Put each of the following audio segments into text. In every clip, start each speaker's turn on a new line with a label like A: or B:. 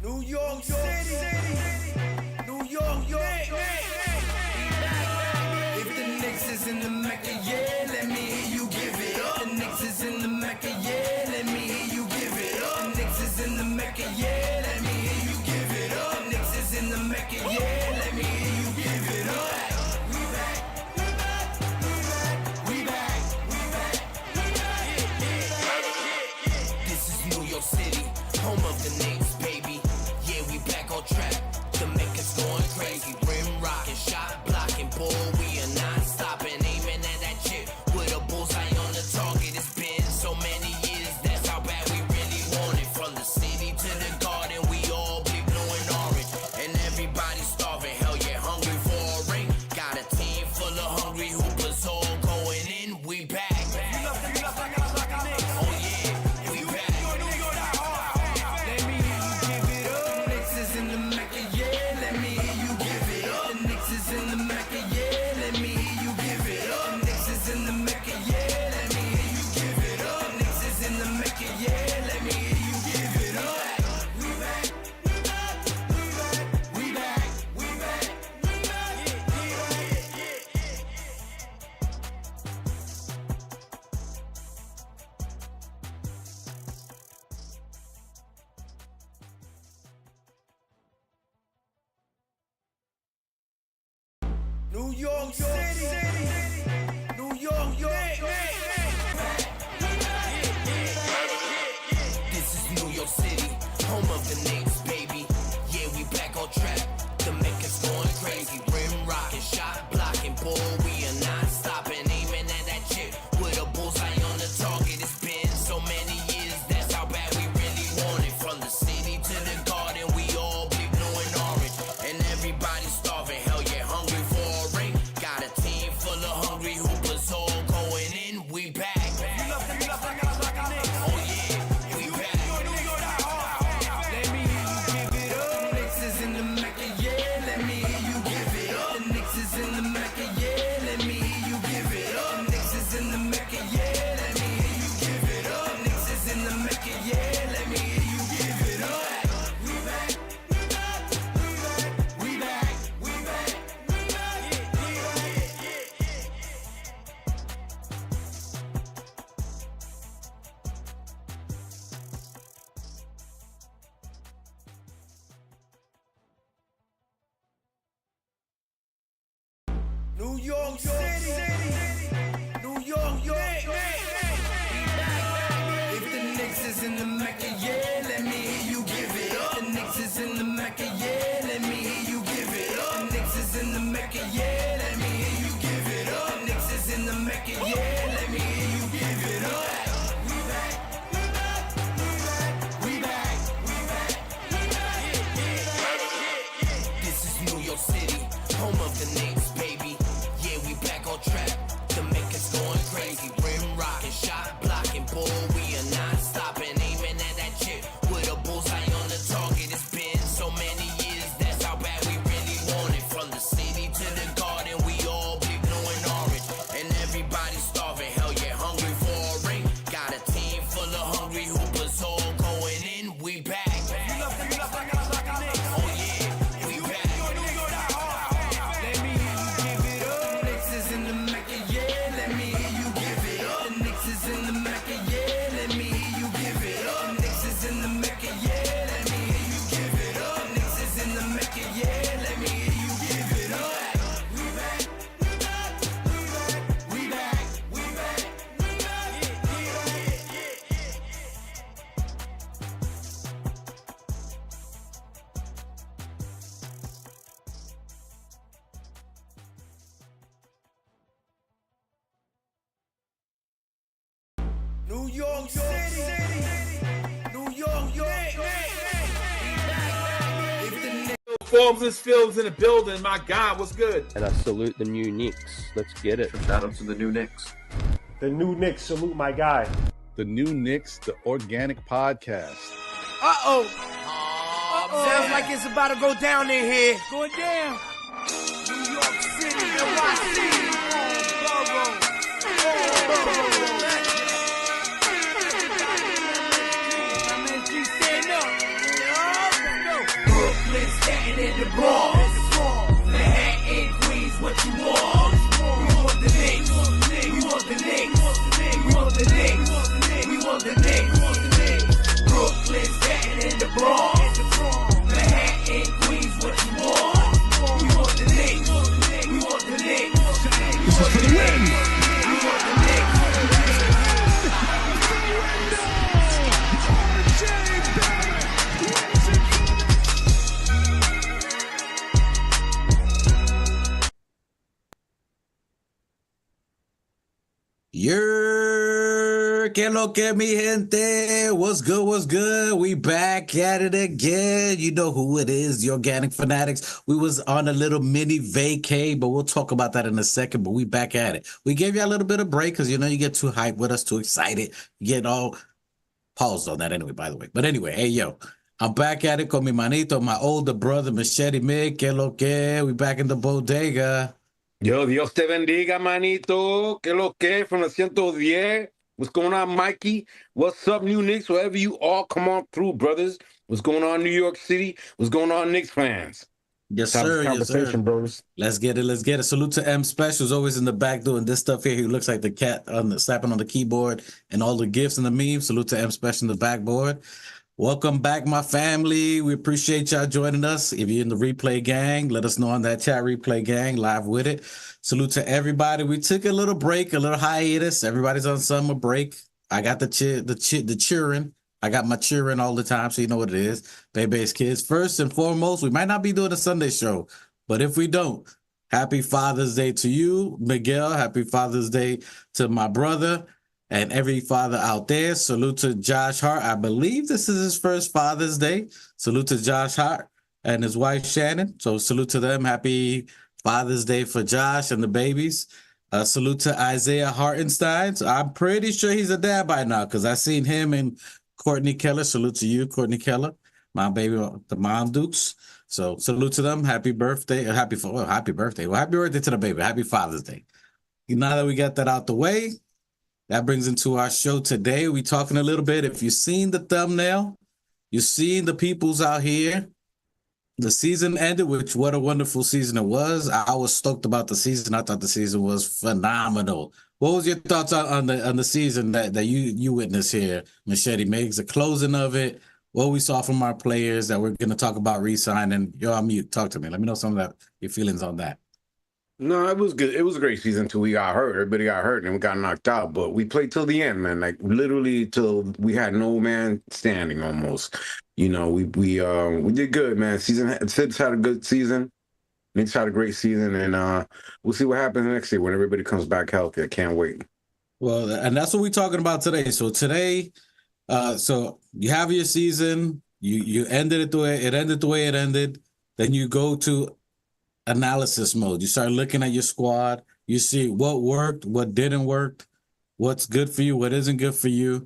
A: New York City, New York, If the Knicks is in the Mecca, yeah, let me hear you give it up. The Knicks is in the Mecca, yeah, let me hear you give it up. The Knicks is in the Mecca, yeah, let me hear you give it up. The Knicks is in the Mecca, yeah, let me hear you give it up. City, home of the Knicks, baby. Yeah, we back on track. The Mecca's going crazy. Rim rocking, shot blocking, boy, we are not stopping. Aiming at that chip with a bullseye on the target. It's been so many years, that's how bad we really want it. From the city to the garden, we all be blue and orange. And everybody starving, hell yeah, hungry for a ring. Got a team full of hungry hoopers all going in. We back. New York City, New York, This is New York City, home of the Knicks, baby. Yeah, we back on track. The Mecca's going crazy. Rim rocking, shot blocking, boy, we are not stopping. Aiming at that chip with a bullseye on the target. It's been so many years, that's how bad we really want it. From the city to the garden, we all be blue and orange. And everybody starving, hell yeah, hungry for a ring. Got a team full of hungry hoopers all going in. We back. Oh yeah, we back. Let me hear you give it up. The Knicks is in the Mecca, yeah, let me hear you give it up. The Knicks is in the Mecca, yeah, let me hear you give it up. The Knicks is in the Mecca, yeah, let me hear you give it up. The Knicks is in the Mecca, yeah, let me hear you give it up. We back, we back, we back, we back, we New York City, New York, If the Knicks is in the Mecca, yeah, let me hear you give it up. The Knicks is in the Mecca, yeah, let me hear you give it up. The Knicks is in the Mecca, yeah, let me hear you give it up. The Knicks is in the Mecca, yeah, let me hear you give it up. We back, we back, we back, we back, we back. This is New York City, home of the Knicks, baby. Yeah, we back on track. The Mecca's going crazy. Rim rocking, shot blocking, boy, we are not stopping. Aiming at that chip with a bullseye on the target. It's been so many years, that's how bad we really want it. From the city to the garden, we all be blue and orange. And everybody starving, hell yeah, hungry for a ring. Got a team full of hungry hoopers all going in. We back. Oh yeah, we back. Let me hear you give it up. The Knicks is in the Mecca, yeah, let me hear you give it up. The Knicks is in the Mecca, yeah, let me hear you give it up. The Knicks is in the Mecca, yeah, let me hear you give it up. The Knicks is in the Mecca, yeah, let me hear you give it up. We back, we back, we back, we back, we New York City, New York, If the Knicks
B: Forbes and Fields in the building. My God, what's good?
C: And I salute the new Knicks. Let's get it.
D: Shout out to the new Knicks.
E: The new Knicks, salute my guy.
F: The new Knicks, the organic podcast.
A: Sounds like it's about to go down in here.
G: Going down.
A: New York City, NYC, Borough.
G: My man G, stand up. Let's go.
D: Que lo que mi gente? What's good? What's good? We back at it again. You know who it is, the Organic Fanatics. We was on a little mini vacay, but we'll talk about that in a second. But we back at it. We gave you a little bit of break because you know you get too hyped with us, too excited. You get all paused on that anyway, by the way. But anyway, hey yo, I'm back at it con mi manito, my older brother, Machete Mig. Que lo que? We back in the bodega.
G: Yo, Dios te bendiga, manito. Que lo que from the 110. What's going on, Mikey? What's up, New Knicks? Wherever you all come on through, brothers. What's going on, New York City? What's going on, Knicks fans?
D: Yes,
G: Let's have
D: sir.
G: this
D: Yes,
G: conversation,
D: sir.
G: brothers.
D: Let's get it. Let's get it. Salute to M Specials, always in the back doing this stuff here. He looks like the cat on the slapping on the keyboard and all the gifts and the memes. Salute to M Special in the backboard. Welcome back, my family. We appreciate y'all joining us. If you're in the replay gang, let us know on that chat, replay gang, live with it. Salute to everybody. We took a little break, a little hiatus. Everybody's on summer break. I got the cheering. I got my cheering all the time, so you know what it is. Baby's kids. First and foremost, we might not be doing a Sunday show, but if we don't, happy Father's Day to you, Miguel. Happy Father's Day to my brother and every father out there. Salute to Josh Hart. I believe this is his first Father's Day. Salute to Josh Hart and his wife, Shannon. So salute to them. Happy Father's Day for Josh and the babies. Salute to Isaiah Hartenstein. So I'm pretty sure he's a dad by now because I seen him and Courtney Keller. Salute to you, Courtney Keller, my baby, the mom Dukes. So salute to them. Happy birthday. Happy birthday. Well, happy birthday to the baby. Happy Father's Day. Now that we got that out the way, that brings into our show today. We talking a little bit. If you've seen the thumbnail, you've seen the peoples out here. The season ended, which what a wonderful season it was. I was stoked about the season. I thought the season was phenomenal. What was your thoughts on the season that you witnessed here, Machete Miggs? The closing of it, what we saw from our players that we're going to talk about re-signing. You're on mute. Talk to me. Let me know some of that your feelings on that.
G: No, it was good. It was a great season till we got hurt. Everybody got hurt and we got knocked out. But we played till the end, man. Like literally till we had no man standing almost. You know, we did good, man. Sid's had a good season. Knicks had a great season, and we'll see what happens next year when everybody comes back healthy. I can't wait.
D: Well, and that's what we're talking about today. So today, so you have your season. You ended it the way it ended. The way it ended. Then you go to analysis mode. You start looking at your squad. You see what worked, what didn't work, what's good for you, what isn't good for you.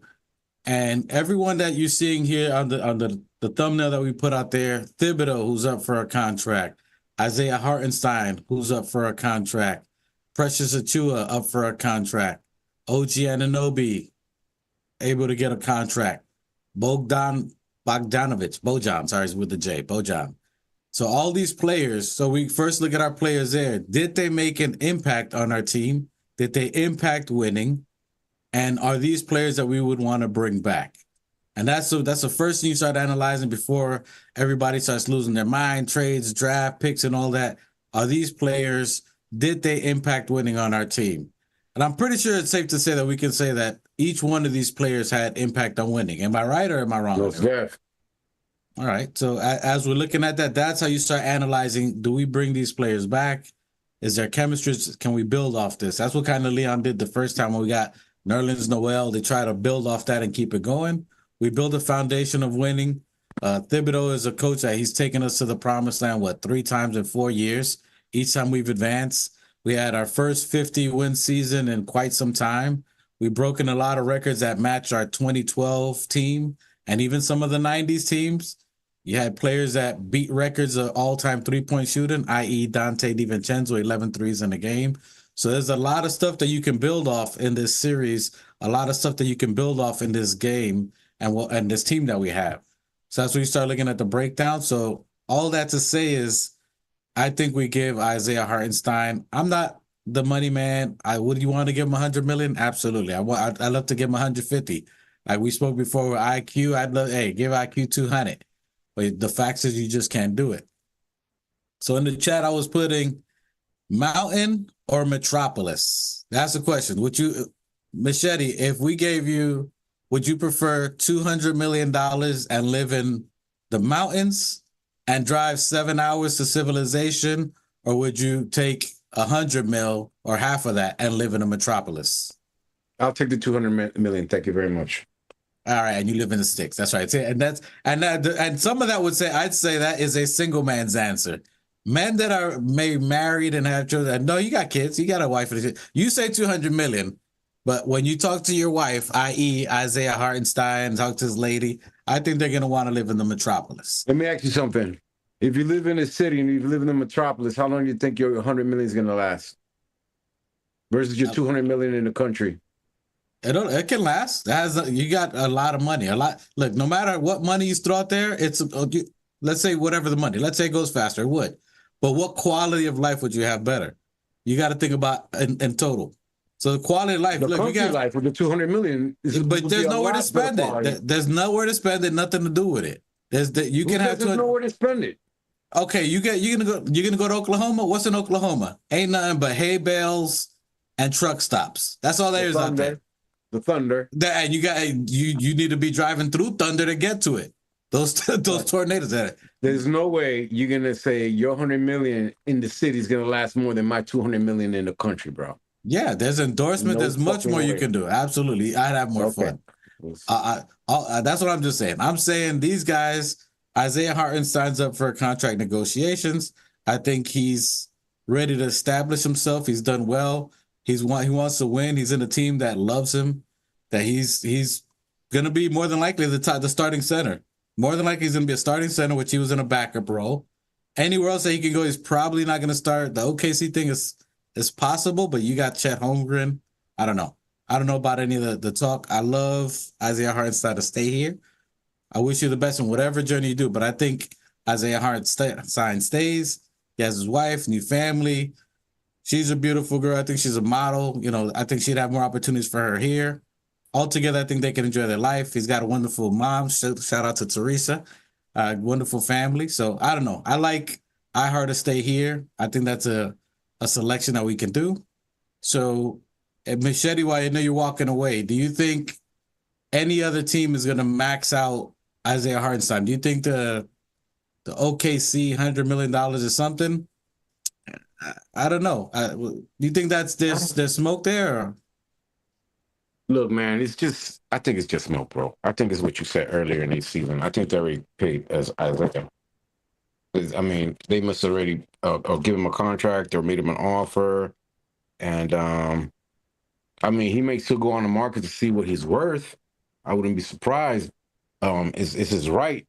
D: And everyone that you're seeing here on the thumbnail that we put out there, Thibodeau, who's up for a contract, Isaiah Hartenstein, who's up for a contract, Precious Achiuwa up for a contract, OG Anunoby able to get a contract, Bojan, sorry, with the J, Bojan. So all these players, so we first look at our players there. Did they make an impact on our team? Did they impact winning? And are these players that we would want to bring back? And that's the first thing you start analyzing before everybody starts losing their mind, trades, draft picks, and all that. Are these players, did they impact winning on our team? And I'm pretty sure it's safe to say that we can say that each one of these players had impact on winning. Am I right or am I wrong?
G: No, Jeff.
D: All right. So as we're looking at that, that's how you start analyzing. Do we bring these players back? Is there chemistry? Can we build off this? That's what kind of Leon did the first time when we got Nerlens Noel. They try to build off that and keep it going. We build a foundation of winning. Thibodeau is a coach that he's taken us to the promised land, 3 times in 4 years. Each time we've advanced. We had our first 50-win season in quite some time. We've broken a lot of records that match our 2012 team and even some of the 90s teams. You had players that beat records of all-time three-point shooting, i.e. Dante DiVincenzo, 11 threes in a game. So there's a lot of stuff that you can build off in this series, a lot of stuff that you can build off in this game and this team that we have. So that's when you start looking at the breakdown. So all that to say is I think we give Isaiah Hartenstein. I'm not the money man. Would you want to give him $100 million? Absolutely. I'd love to give him 150. Like we spoke before with IQ, I'd love, give IQ 200. But the fact is you just can't do it. So in the chat, I was putting mountain or metropolis. That's the question. Would you, Machete, if we gave you, would you prefer $200 million and live in the mountains and drive 7 hours to civilization? Or would you take 100 mil or half of that and live in a metropolis?
G: I'll take the 200 million. Thank you very much.
D: All right, and you live in the sticks. That's right. And some of that I'd say that is a single man's answer. Men that are married and have children. No, you got kids. You got a wife. You say 200 million, but when you talk to your wife, i.e., Isaiah Hartenstein, talk to his lady, I think they're gonna want to live in the metropolis.
G: Let me ask you something. If you live in a city and you live in the metropolis, how long do you think your 100 million is gonna last? Versus your 200 million in the country.
D: It can last. You got a lot of money. Look, no matter what money you throw out there, let's say whatever the money. Let's say it goes faster. It would. But what quality of life would you have better? You got to think about in total. So the quality of life.
G: The
D: look,
G: country life with the 200 million.
D: But there's nowhere to spend it. There's nowhere to spend it. Nothing to do with it. There's
G: nowhere to spend it.
D: Okay, you're gonna go to Oklahoma. What's in Oklahoma? Ain't nothing but hay bales and truck stops. That's all there is out there.
G: The Thunder.
D: And you need to be driving through Thunder to get to it. Those tornadoes.
G: There's no way you're gonna say your 100 million in the city is gonna last more than my 200 million in the country, bro.
D: Yeah, there's endorsement. There's much more you can do. Absolutely, I'd have more fun. That's what I'm just saying. I'm saying these guys. Isaiah Harten signs up for contract negotiations. I think he's ready to establish himself. He's done well. He wants to win. He's in a team that loves him. That he's going to be more than likely the starting center. More than likely he's going to be a starting center, which he was in a backup role. Anywhere else that he can go, he's probably not going to start. The OKC thing is possible, but you got Chet Holmgren. I don't know about any of the talk. I love Isaiah Hartenstein to stay here. I wish you the best in whatever journey you do, but I think Isaiah Hartenstein stays. He has his wife, new family. She's a beautiful girl. I think she's a model. I think she'd have more opportunities for her here. Altogether, I think they can enjoy their life. He's got a wonderful mom. Shout out to Teresa. Wonderful family. So I don't know. I like Ihart to stay here. I think that's a selection that we can do. So, Machete, while I know you're walking away, do you think any other team is going to max out Isaiah Hartenstein? Do you think the OKC $100 million is something? I don't know. Do you think there's smoke there? Or?
G: Look, man, I think it's just smoke, bro. I think it's what you said earlier in the season. I think they already paid as Isaiah. I mean, they must already or give him a contract or made him an offer. And, I mean, he may still go on the market to see what he's worth. I wouldn't be surprised. Is his right?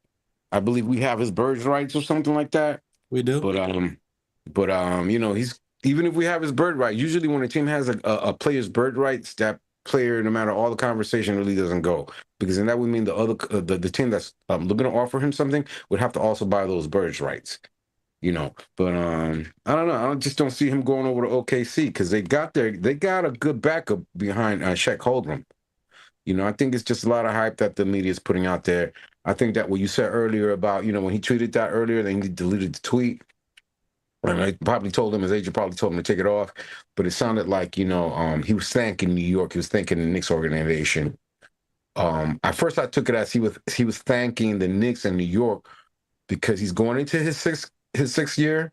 G: I believe we have his bird rights or something like that.
D: We do.
G: But he's even if we have his bird right, usually when a team has a player's bird rights, that player, no matter all the conversation, really doesn't go, because then that would mean the other the team that's looking to offer him something would have to also buy those bird rights. But I don't know. I just don't see him going over to OKC because they got a good backup behind Chet Holmgren. I think it's just a lot of hype that the media is putting out there. I think that what you said earlier about, when he tweeted that earlier, then he deleted the tweet. And his agent probably told him to take it off. But it sounded like, he was thanking New York. He was thanking the Knicks organization. At first I took it as he was thanking the Knicks and New York because he's going into his sixth year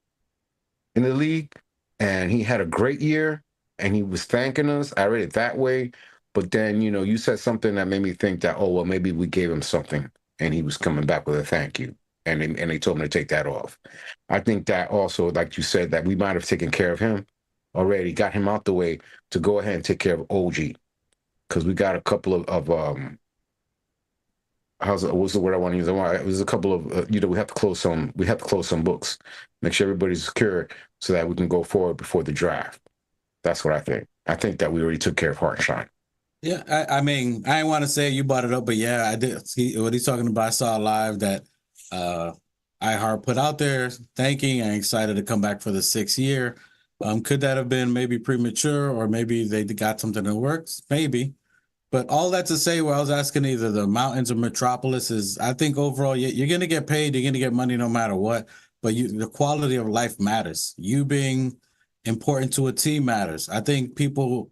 G: in the league. And he had a great year. And he was thanking us. I read it that way. But then, you said something that made me think that, oh, well, maybe we gave him something and he was coming back with a thank you. And they told him to take that off. I think that also, like you said, that we might have taken care of him already, got him out the way to go ahead and take care of OG. Because we got a couple of what's the word I want to use? It was a couple of, we have to close some books, make sure everybody's secure so that we can go forward before the draft. That's what I think. I think that we already took care of Hartenstein.
D: Yeah, I mean, I didn't want to say you brought it up, but yeah, I did. What he's talking about, I saw live that Ihart put out there thanking and excited to come back for the 6th year. Could that have been maybe premature, or maybe they got something that works? Maybe. But all that to say, where I was asking either the mountains or metropolis is, I think overall you're going to get paid, you're going to get money no matter what, but the quality of life matters. You being important to a team matters. I think people,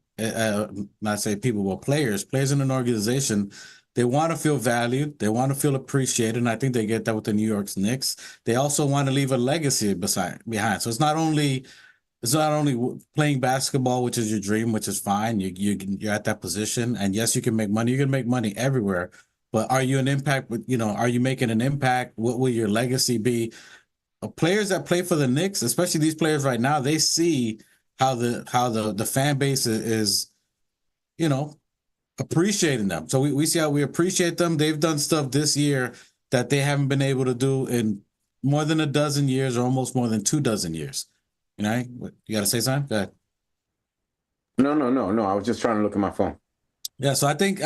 D: not say people, but players in an organization, they want to feel valued. They want to feel appreciated. And I think they get that with the New York Knicks. They also want to leave a legacy behind. So it's not only it's not only playing basketball, which is your dream, which is fine. You're at that position, and yes, you can make money. You can make money everywhere, but are you an impact? Are you making an impact? What will your legacy be? Players that play for the Knicks, especially these players right now, they see how the fan base is, you know, appreciating them. So we see how we appreciate them. They've done stuff this year that they haven't been able to do in more than a dozen years, or almost more than 2 dozen years. You know, you got to say something? Go ahead.
G: No. I was just trying to look at my phone.
D: Yeah, so I think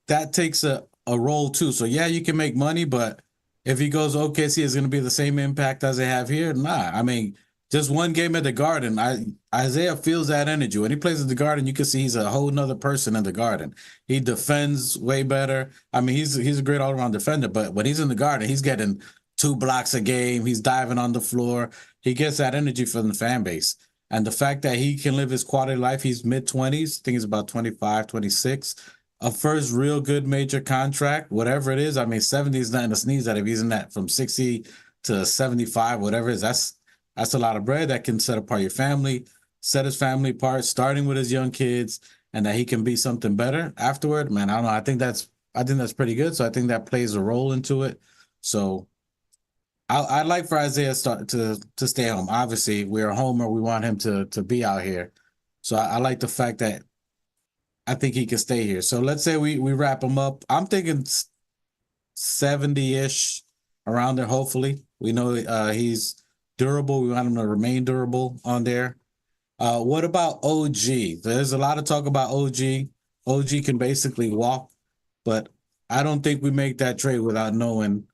D: that takes a role too. So yeah, you can make money, but if he goes OKC, it's going to be the same impact as they have here. Nah, I mean, just one game at the Garden, Isaiah feels that energy. When he plays at the Garden, you can see he's a whole nother person in the Garden. He defends way better. I mean, he's a great all-around defender, but when he's in the Garden, he's getting 2 blocks a game. He's diving on the floor. He gets that energy from the fan base. And the fact that he can live his quality life, he's mid-20s, I think he's about 25, 26. A first real good major contract, whatever it is. I mean, 70 is nothing to sneeze at. If he's in that from 60 to 75, whatever it is, that's a lot of bread that can set apart your family, set his family apart, starting with his young kids, and that he can be something better afterward. Man, I don't know. I think that's pretty good. So I think that plays a role into it. So I'd like for Isaiah to stay home. Obviously, we're a homer. We want him to be out here. So I like the fact that I think he can stay here. So let's say we wrap him up. I'm thinking 70-ish around there, hopefully. We know he's durable. We want him to remain durable on there. What about OG? There's a lot of talk about OG. OG can basically walk, but I don't think we make that trade without knowing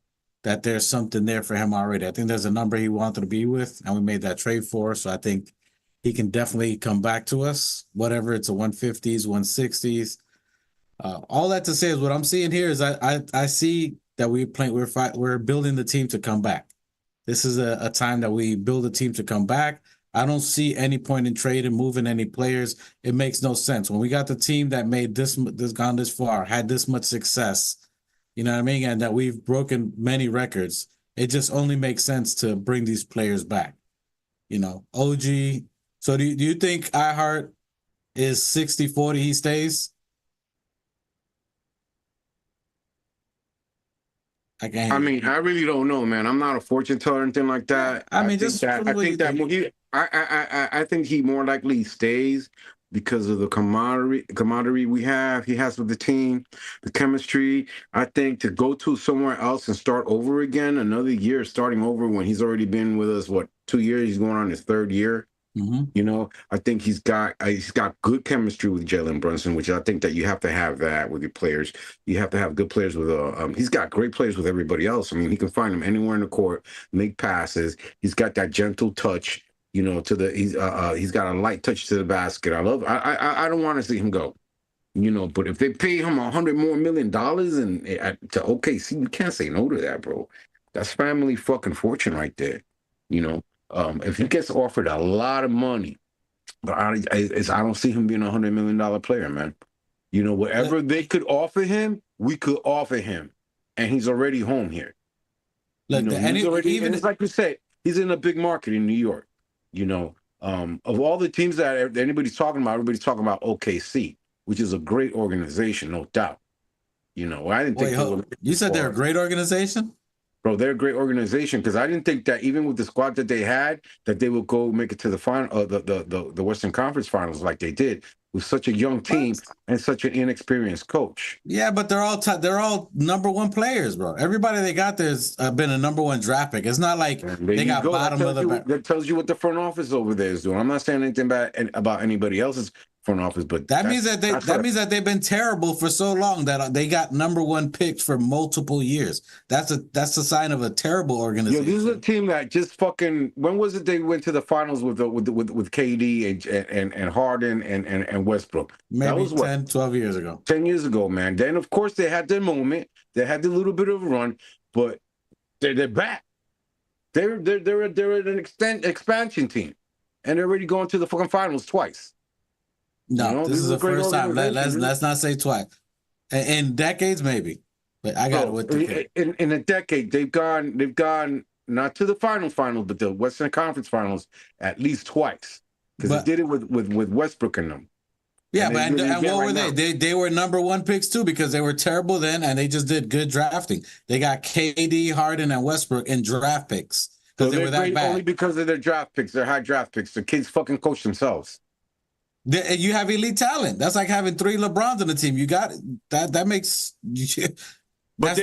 D: that there's something there for him already. I think there's a number he wanted to be with, and we made that trade for. So I think he can definitely come back to us, whatever it's a 150s, 160s. All that to say is what I'm seeing here is I see that we're building the team to come back. This is a time that we build a team to come back. I don't see any point in trading, moving any players. It makes no sense. When we got the team that made this gone this far, had this much success, you know what I mean, and that we've broken many records, it just only makes sense to bring these players back. You know, OG. So do you think Ihart is 60-40, he stays?
G: I mean, I really don't know, man. I'm not a fortune teller or anything like that.
D: I mean,
G: I think he more likely stays because of the camaraderie he has with the team, the chemistry. I think to go to somewhere else and start over again, another year starting over when he's already been with us, 2 years? He's going on his 3rd year.
D: Mm-hmm.
G: You know, I think he's got good chemistry with Jalen Brunson, which I think that you have to have that with your players. You have to have good players with he's got great players with everybody else. I mean, he can find them anywhere in the court, make passes. He's got that gentle touch, you know, he's got a light touch to the basket. I don't want to see him go, you know, but if they pay him $100 million more to OKC, you can't say no to that, bro. That's family fucking fortune right there, you know. If he gets offered a lot of money, but I don't see him being a $100 million player, man. You know, whatever they could offer him, we could offer him, and he's already home here.
D: Look,
G: you know, and it's like you said, he's in a big market in New York. You know, of all the teams that everybody's talking about OKC, which is a great organization, no doubt. You know, I didn't think
D: you said they're a great organization.
G: Bro, they're a great organization because I didn't think that even with the squad that they had, that they would go make it to the final, the Western Conference Finals like they did with such a young team and such an inexperienced coach.
D: Yeah, but they're all number 1 players, bro. Everybody they got there's been a number 1 draft pick. It's not like they got bottom of the.
G: That tells you what the front office over there is doing. I'm not saying anything bad about anybody else's front office, but
D: that means that they've been terrible for so long that they got number 1 picks for multiple years. That's a sign of a terrible organization.
G: This is a team that just fucking. When was it they went to the finals with KD and Harden and Westbrook?
D: Maybe
G: that was
D: 10, 12 years ago.
G: 10 years ago, man. Then of course they had their moment. They had the little bit of a run, but they're back. They're an expansion team, and they're already going to the fucking finals twice.
D: No, you know, this is the first time. Let's not say twice. In decades, maybe. But I got it with the
G: in a decade, they've gone not to the finals, but the Western Conference Finals at least twice. because they did it with Westbrook and them.
D: Yeah,
G: And
D: but and what were
G: now.
D: they were number one picks too because they were terrible then and they just did good drafting. They got KD, Harden, and Westbrook in draft picks because they were that
G: great
D: bad.
G: only because of their draft picks. They're high draft picks. The kids fucking coach themselves.
D: You have elite talent. That's like having 3 LeBrons on the team. You got that. That makes.
G: But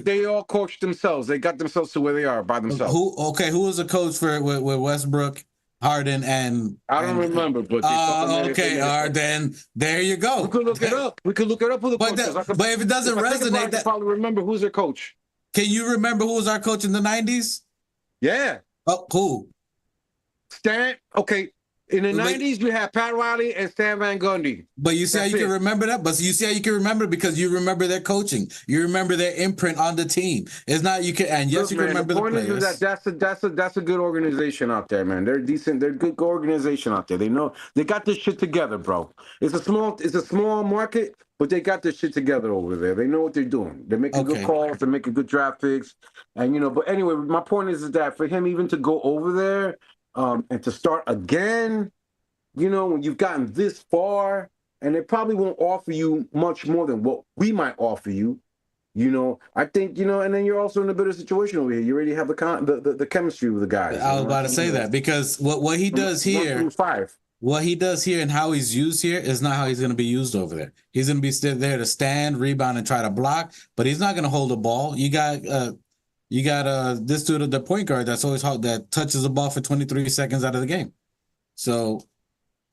G: they all coached themselves. They got themselves to where they are by themselves.
D: Who was the coach for with Westbrook, Harden, and
G: I don't remember, but
D: okay, all right, then there you go.
G: We could look it up. We could look it up who the coach is.
D: But if it doesn't resonate,
G: I can probably remember who's their coach.
D: Can you remember who was our coach in the 90s?
G: Yeah.
D: Oh, who?
G: Stan. Okay. In the 90s, you had Pat Riley and Stan Van Gundy.
D: But you see how you can remember that? But you see how you can remember because you remember their coaching. You remember their imprint on the team. It's not you can and yes, you can remember the players.
G: The point is that's a good organization out there, man. They're decent. They're a good organization out there. They know they got this shit together, bro. It's a small market, but they got this shit together over there. They know what they're doing. They're making good calls. They're making good draft picks, and But anyway, my point is that for him even to go over there. And to start again, when you've gotten this far, and they probably won't offer you much more than what we might offer you, I think, and then you're also in a better situation over here. You already have the chemistry with the guys.
D: I was about to say that because what he does here, what he does here and how he's used here is not how he's going to be used over there. He's going to be still there to stand, rebound, and try to block, but he's not going to hold the ball. You got this dude, the point guard, that's always hard, that touches the ball for 23 seconds out of the game. So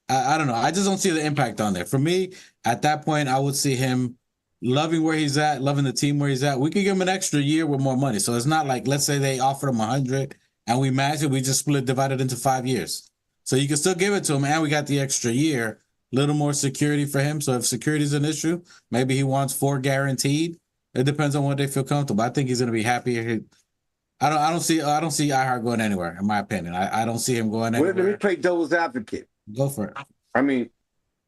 D: I don't know. I just don't see the impact on there. For me, at that point, I would see him loving where he's at, loving the team where he's at. We could give him an extra year with more money. So it's not like, let's say they offered him 100 and we matched it. We just divided into 5 years. So you can still give it to him, and we got the extra year, little more security for him. So if security is an issue, maybe he wants 4 guaranteed. It depends on what they feel comfortable. I think he's going to be happy. I don't see Ihart going anywhere. In my opinion, I don't see him going anywhere.
G: Let me play devil's advocate.
D: Go for it.
G: I mean,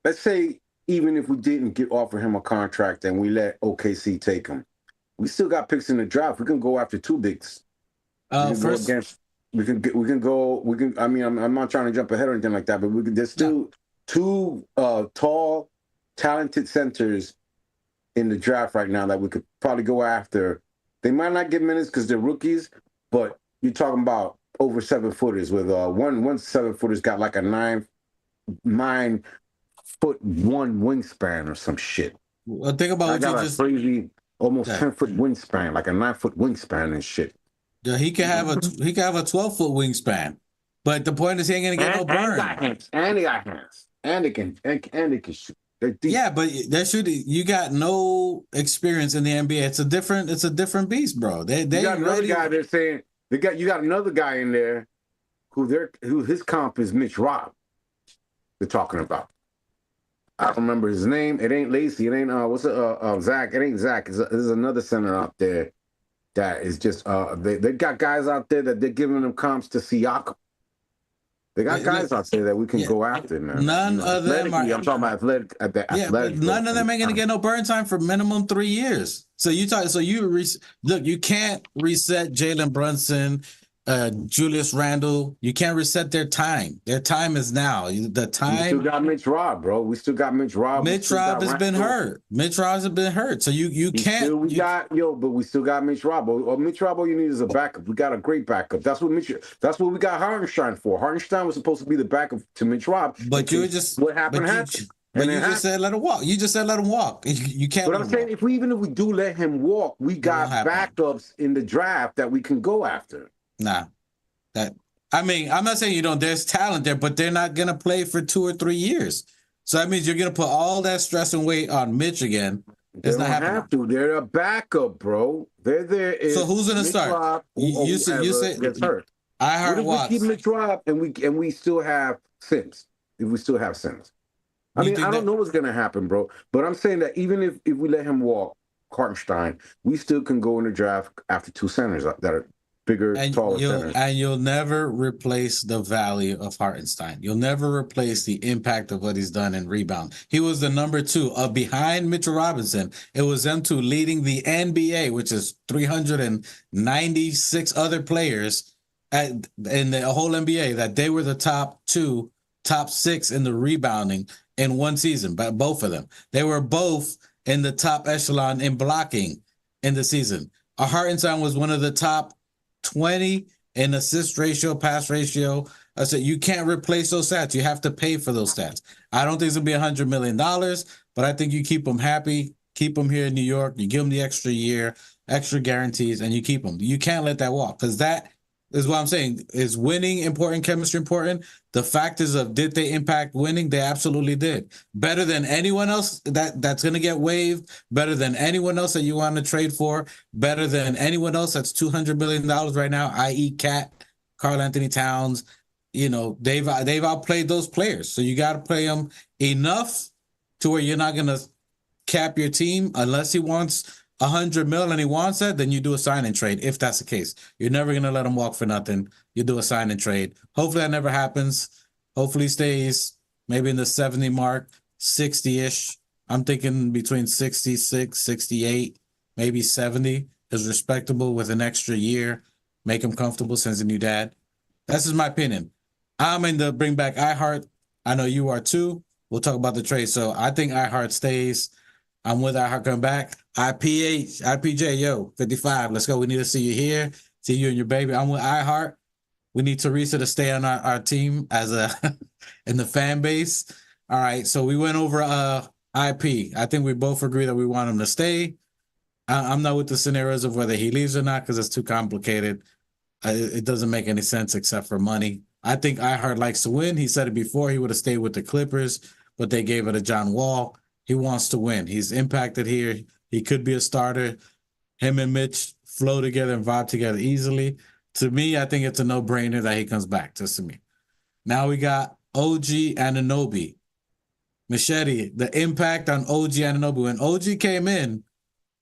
G: let's say even if we didn't offer him a contract and we let OKC take him, we still got picks in the draft. We can go after 2 bigs.
D: First,
G: we can go. I mean, I'm not trying to jump ahead or anything like that, but there's still 2 tall, talented centers in the draft right now that we could probably go after. They might not get minutes because they're rookies, but you're talking about over 7-footers with one 7-footer's got like a 9'1" wingspan or some shit.
D: Well, think about what you just
G: crazy, almost 10-foot wingspan, like a 9-foot wingspan and shit.
D: Yeah, he could have a 12-foot wingspan, but the point is he ain't gonna get no burn.
G: And he got hands, and they can shoot.
D: Yeah, but you got no experience in the NBA. It's a different beast, bro. They
G: got another guy. They're saying you got another guy in there who his comp is Mitch Robb. They're talking about. I don't remember his name. It ain't Lacey. It ain't Zach. It ain't Zach. There's another center out there that is just they got guys out there that they're giving them comps to Siakam. They got guys out there that we can go after, man.
D: None of them are.
G: I'm talking about athletic.
D: But none of them ain't gonna get no burn time for minimum 3 years. So you can't reset Jalen Brunson, Julius Randle. You can't reset their time. Their time is now. The time.
G: We still got Mitch Robb, bro. We still got Mitch Robb.
D: Mitch Robb has been hurt. Mitch Robb has been hurt. So you can't.
G: But we still got Mitch Robb. Mitch Robb, all you need is a backup. We got a great backup. That's what we got Hartenstein for. Hartenstein was supposed to be the backup to Mitch Robb.
D: But you just
G: what happened happened.
D: But you just said let him walk. You just said let him walk. You can't.
G: But I'm saying if we do let him walk, we got backups in the draft that we can go after.
D: Nah. I'm not saying you don't. There's talent there, but they're not gonna play for 2 or 3 years. So that means you're gonna put all that stress and weight on Mitch again. It's not happening.
G: Have to. They're a backup, bro. They're there.
D: So who's gonna start? You say
G: gets hurt.
D: Ihart Watts.
G: We keep Mitch Robb and we still have Sims. If we still have Sims, I don't know what's gonna happen, bro. But I'm saying that even if we let him walk, Hartenstein, we still can go in the draft after 2 centers that are bigger, taller centers.
D: And you'll never replace the value of Hartenstein. You'll never replace the impact of what he's done in rebound. He was the number 2 behind Mitchell Robinson. It was them 2 leading the NBA, which is 396 other players in the whole NBA, that they were the top 2 top 6 in the rebounding in one season, but both of them. They were both in the top echelon in blocking in the season. Ihart was one of the top 20 in assist ratio, pass ratio. I said, you can't replace those stats. You have to pay for those stats. I don't think it's going to be $100 million, but I think you keep them happy, keep them here in New York. You give them the extra year, extra guarantees, and you keep them. You can't let that walk, because that is what I'm saying. Is winning important, chemistry important? The factors of, did they impact winning? They absolutely did. Better than anyone else that's going to get waived, better than anyone else that you want to trade for, better than anyone else that's $200 million right now, i.e. Cat, Karl Anthony Towns. You know, they've outplayed those players. So you got to play them enough to where you're not going to cap your team unless he wants $100 million and he wants that. Then you do a sign and trade. If that's the case, you're never going to let him walk for nothing. You do a sign and trade. Hopefully that never happens. Hopefully he stays maybe in the 70 mark, 60-ish. I'm thinking between 66, 68, maybe 70 is respectable with an extra year. Make him comfortable since a new dad. That's just my opinion. I'm in the bring back Ihart. I know you are too. We'll talk about the trade. So I think Ihart stays. I'm with Ihart coming back. IPJ, yo, 55. Let's go. We need to see you here. See you and your baby. I'm with Ihart. We need Teresa to stay on our team as a in the fan base. All right. So we went over IP. I think we both agree that we want him to stay. I'm not with the scenarios of whether he leaves or not, because it's too complicated. It doesn't make any sense except for money. I think Ihart likes to win. He said it before. He would have stayed with the Clippers, but they gave it to John Wall. He wants to win. He's impacted here. He could be a starter. Him and Mitch flow together and vibe together easily. To me, I think it's a no-brainer that he comes back, just to me. Now we got OG Anunoby. Machete, the impact on OG Anunoby. When OG came in,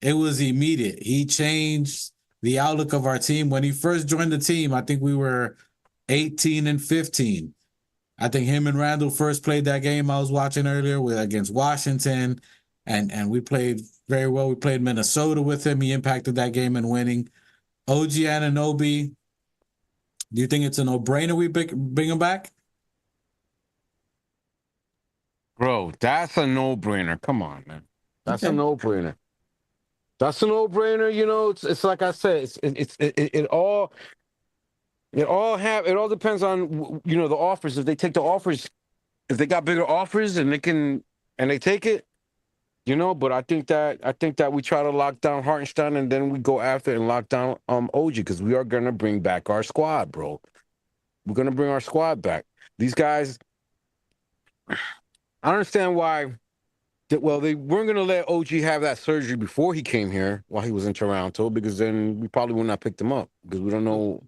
D: it was immediate. He changed the outlook of our team. When he first joined the team, I think we were 18 and 15. I think him and Randall first played that game I was watching earlier against Washington, and we played very well. We played Minnesota with him. He impacted that game in winning. OG Anunoby, do you think it's a no-brainer we bring him back?
G: Bro, that's a no-brainer. Come on, man. That's
D: Okay.
G: a no-brainer. That's a no-brainer. You know, it's like I said, it all depends on, you know, the offers. If they take the offers, if they got bigger offers and they take it, you know. But I think that we try to lock down Hartenstein, and then we go after and lock down OG, because we are gonna bring back our squad, bro. We're gonna bring our squad back. These guys, I don't understand why. Well, they weren't going to let OG have that surgery before he came here while he was in Toronto, because then we probably would not have picked him up, because we don't know.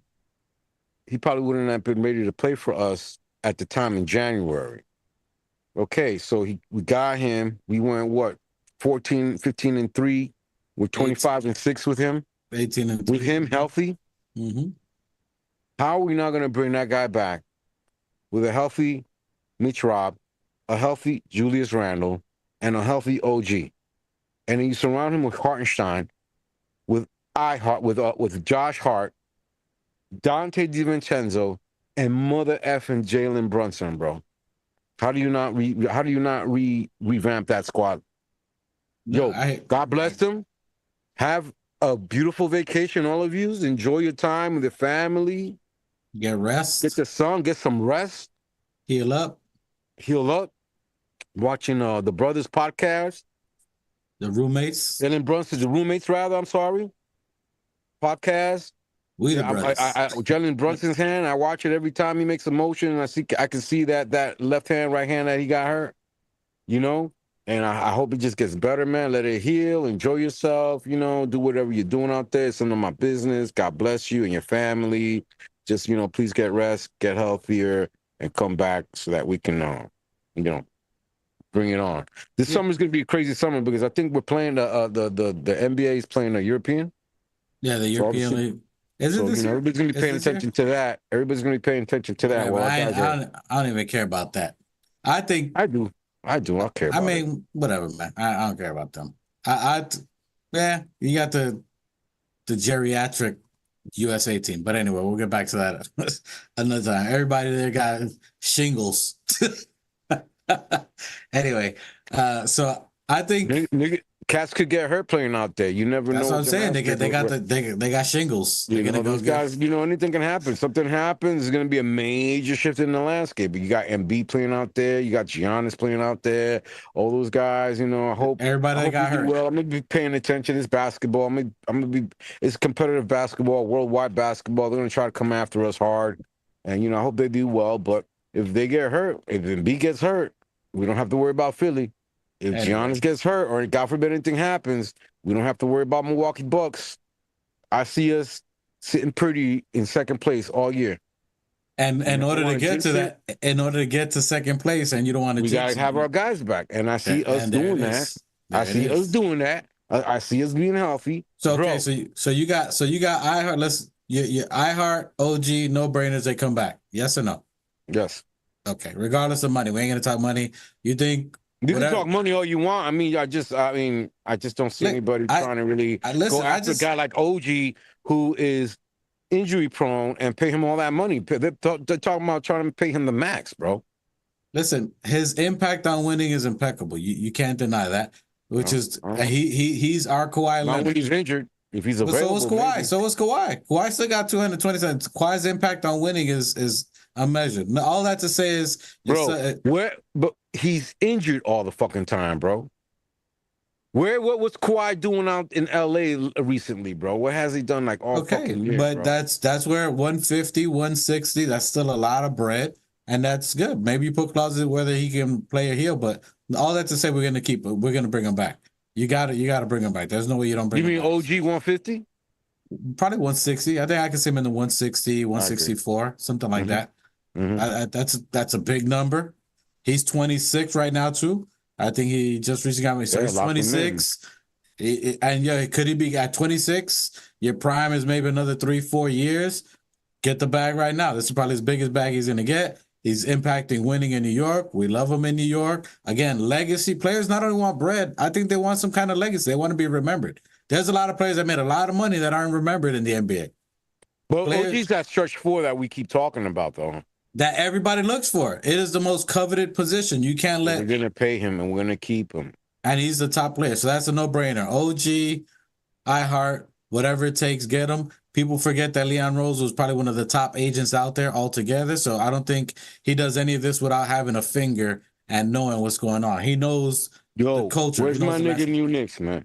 G: He probably wouldn't have been ready to play for us at the time in January. Okay, so we got him. We went, 14, 15 and 3. We're 25 and 6 with him.
D: 18 and 3.
G: With him healthy.
D: Mm-hmm.
G: How are we not going to bring that guy back with a healthy Mitch Rob, a healthy Julius Randle, and a healthy OG, and then you surround him with Hartenstein, with Ihart, with Josh Hart, Dante DiVincenzo, and mother effing Jalen Brunson, bro? How do you not revamp that squad? Yo, God bless them. Have a beautiful vacation, all of you. Enjoy your time with your family.
D: Get rest.
G: Get the sun. Get some rest.
D: Heal up.
G: Watching the Brothers podcast.
D: The roommates.
G: Jalen Brunson, the roommates, rather. I'm sorry. Podcast.
D: We the brothers.
G: Jalen Brunson's hand. I watch it every time he makes a motion, and I can see that left hand, right hand that he got hurt. You know, and I hope it just gets better, man. Let it heal. Enjoy yourself. You know, do whatever you're doing out there. It's none of my business. God bless you and your family. Just, you know, please get rest, get healthier, and come back so that we can, bring it on. This summer's gonna be a crazy summer, because I think we're playing the NBA is playing the European.
D: Yeah, the European League. Is it this year?
G: Everybody's gonna be paying attention to that. Everybody's gonna be paying attention to that.
D: Yeah, I don't even care about that. I think
G: I do. I care about it.
D: Whatever, man. I don't care about them. You got the geriatric USA team. But anyway, we'll get back to that another time. Everybody there got shingles. Anyway, so I think
G: Cats could get hurt playing out there. You never know.
D: that's what I'm saying. They got shingles. They're gonna go
G: those guys. Anything can happen. Something happens. It's gonna be a major shift in the landscape. You got Embiid playing out there. You got Giannis playing out there. All those guys. I hope
D: everybody got hurt.
G: Well, I'm gonna be paying attention. It's basketball. I'm gonna be. It's competitive basketball, worldwide basketball. They're gonna try to come after us hard, and I hope they do well. But if they get hurt, if Embiid gets hurt, we don't have to worry about Philly. If Giannis gets hurt, or God forbid anything happens, we don't have to worry about Milwaukee Bucks. I see us sitting pretty in second place all year.
D: And in order to get to that, in order to get to second place, and you don't want to,
G: we gotta have our guys back, and I see us doing that. I see us doing that. I see us being healthy.
D: So okay, so you got Ihart. Your Ihart OG no brainers. They come back. Yes or no?
G: Yes.
D: Okay. Regardless of money, we ain't gonna talk money. You think?
G: You can talk money all you want. I just don't see anybody trying to really go after a guy like OG who is injury prone and pay him all that money. They're talking about trying to pay him the max, bro.
D: Listen, his impact on winning is impeccable. You can't deny that. He's our Kawhi Leonard.
G: Not when he's injured. If he's available,
D: so is Kawhi. Maybe. So is Kawhi. Kawhi still got 227. Kawhi's impact on winning is unmeasured. All that to say is,
G: bro, but he's injured all the fucking time, bro. What was Kawhi doing out in LA recently, bro? What has he done all fucking year?
D: But
G: bro?
D: that's where 150, 160, that's still a lot of bread, and that's good. Maybe you put clauses whether he can play or heal, but all that to say we're gonna bring him back. You gotta bring him back. There's no way you don't bring him back.
G: You mean OG 150?
D: Probably 160. I think I can see him in the 160, 164, something like that. Mm-hmm. That's a big number. He's 26 right now too. I think he just recently got me. So he's 26. Could he be at 26? Your prime is maybe another 3-4 years. Get the bag right now. This is probably his biggest bag he's gonna get. He's impacting winning in New York. We love him in New York. Again, legacy players not only want bread, I think they want some kind of legacy. They want to be remembered. There's a lot of players that made a lot of money that aren't remembered in the NBA.
G: Well, OG's that stretch 4 that we keep talking about, though.
D: That everybody looks for. It is the most coveted position. You can't let.
G: We're going to pay him, and we're going to keep him.
D: And he's the top player. So that's a no-brainer. OG, Ihart, whatever it takes, get him. People forget that Leon Rose was probably one of the top agents out there altogether. So I don't think he does any of this without having a finger and knowing what's going on. He knows the culture.
G: Where's my nigga New Knicks, man?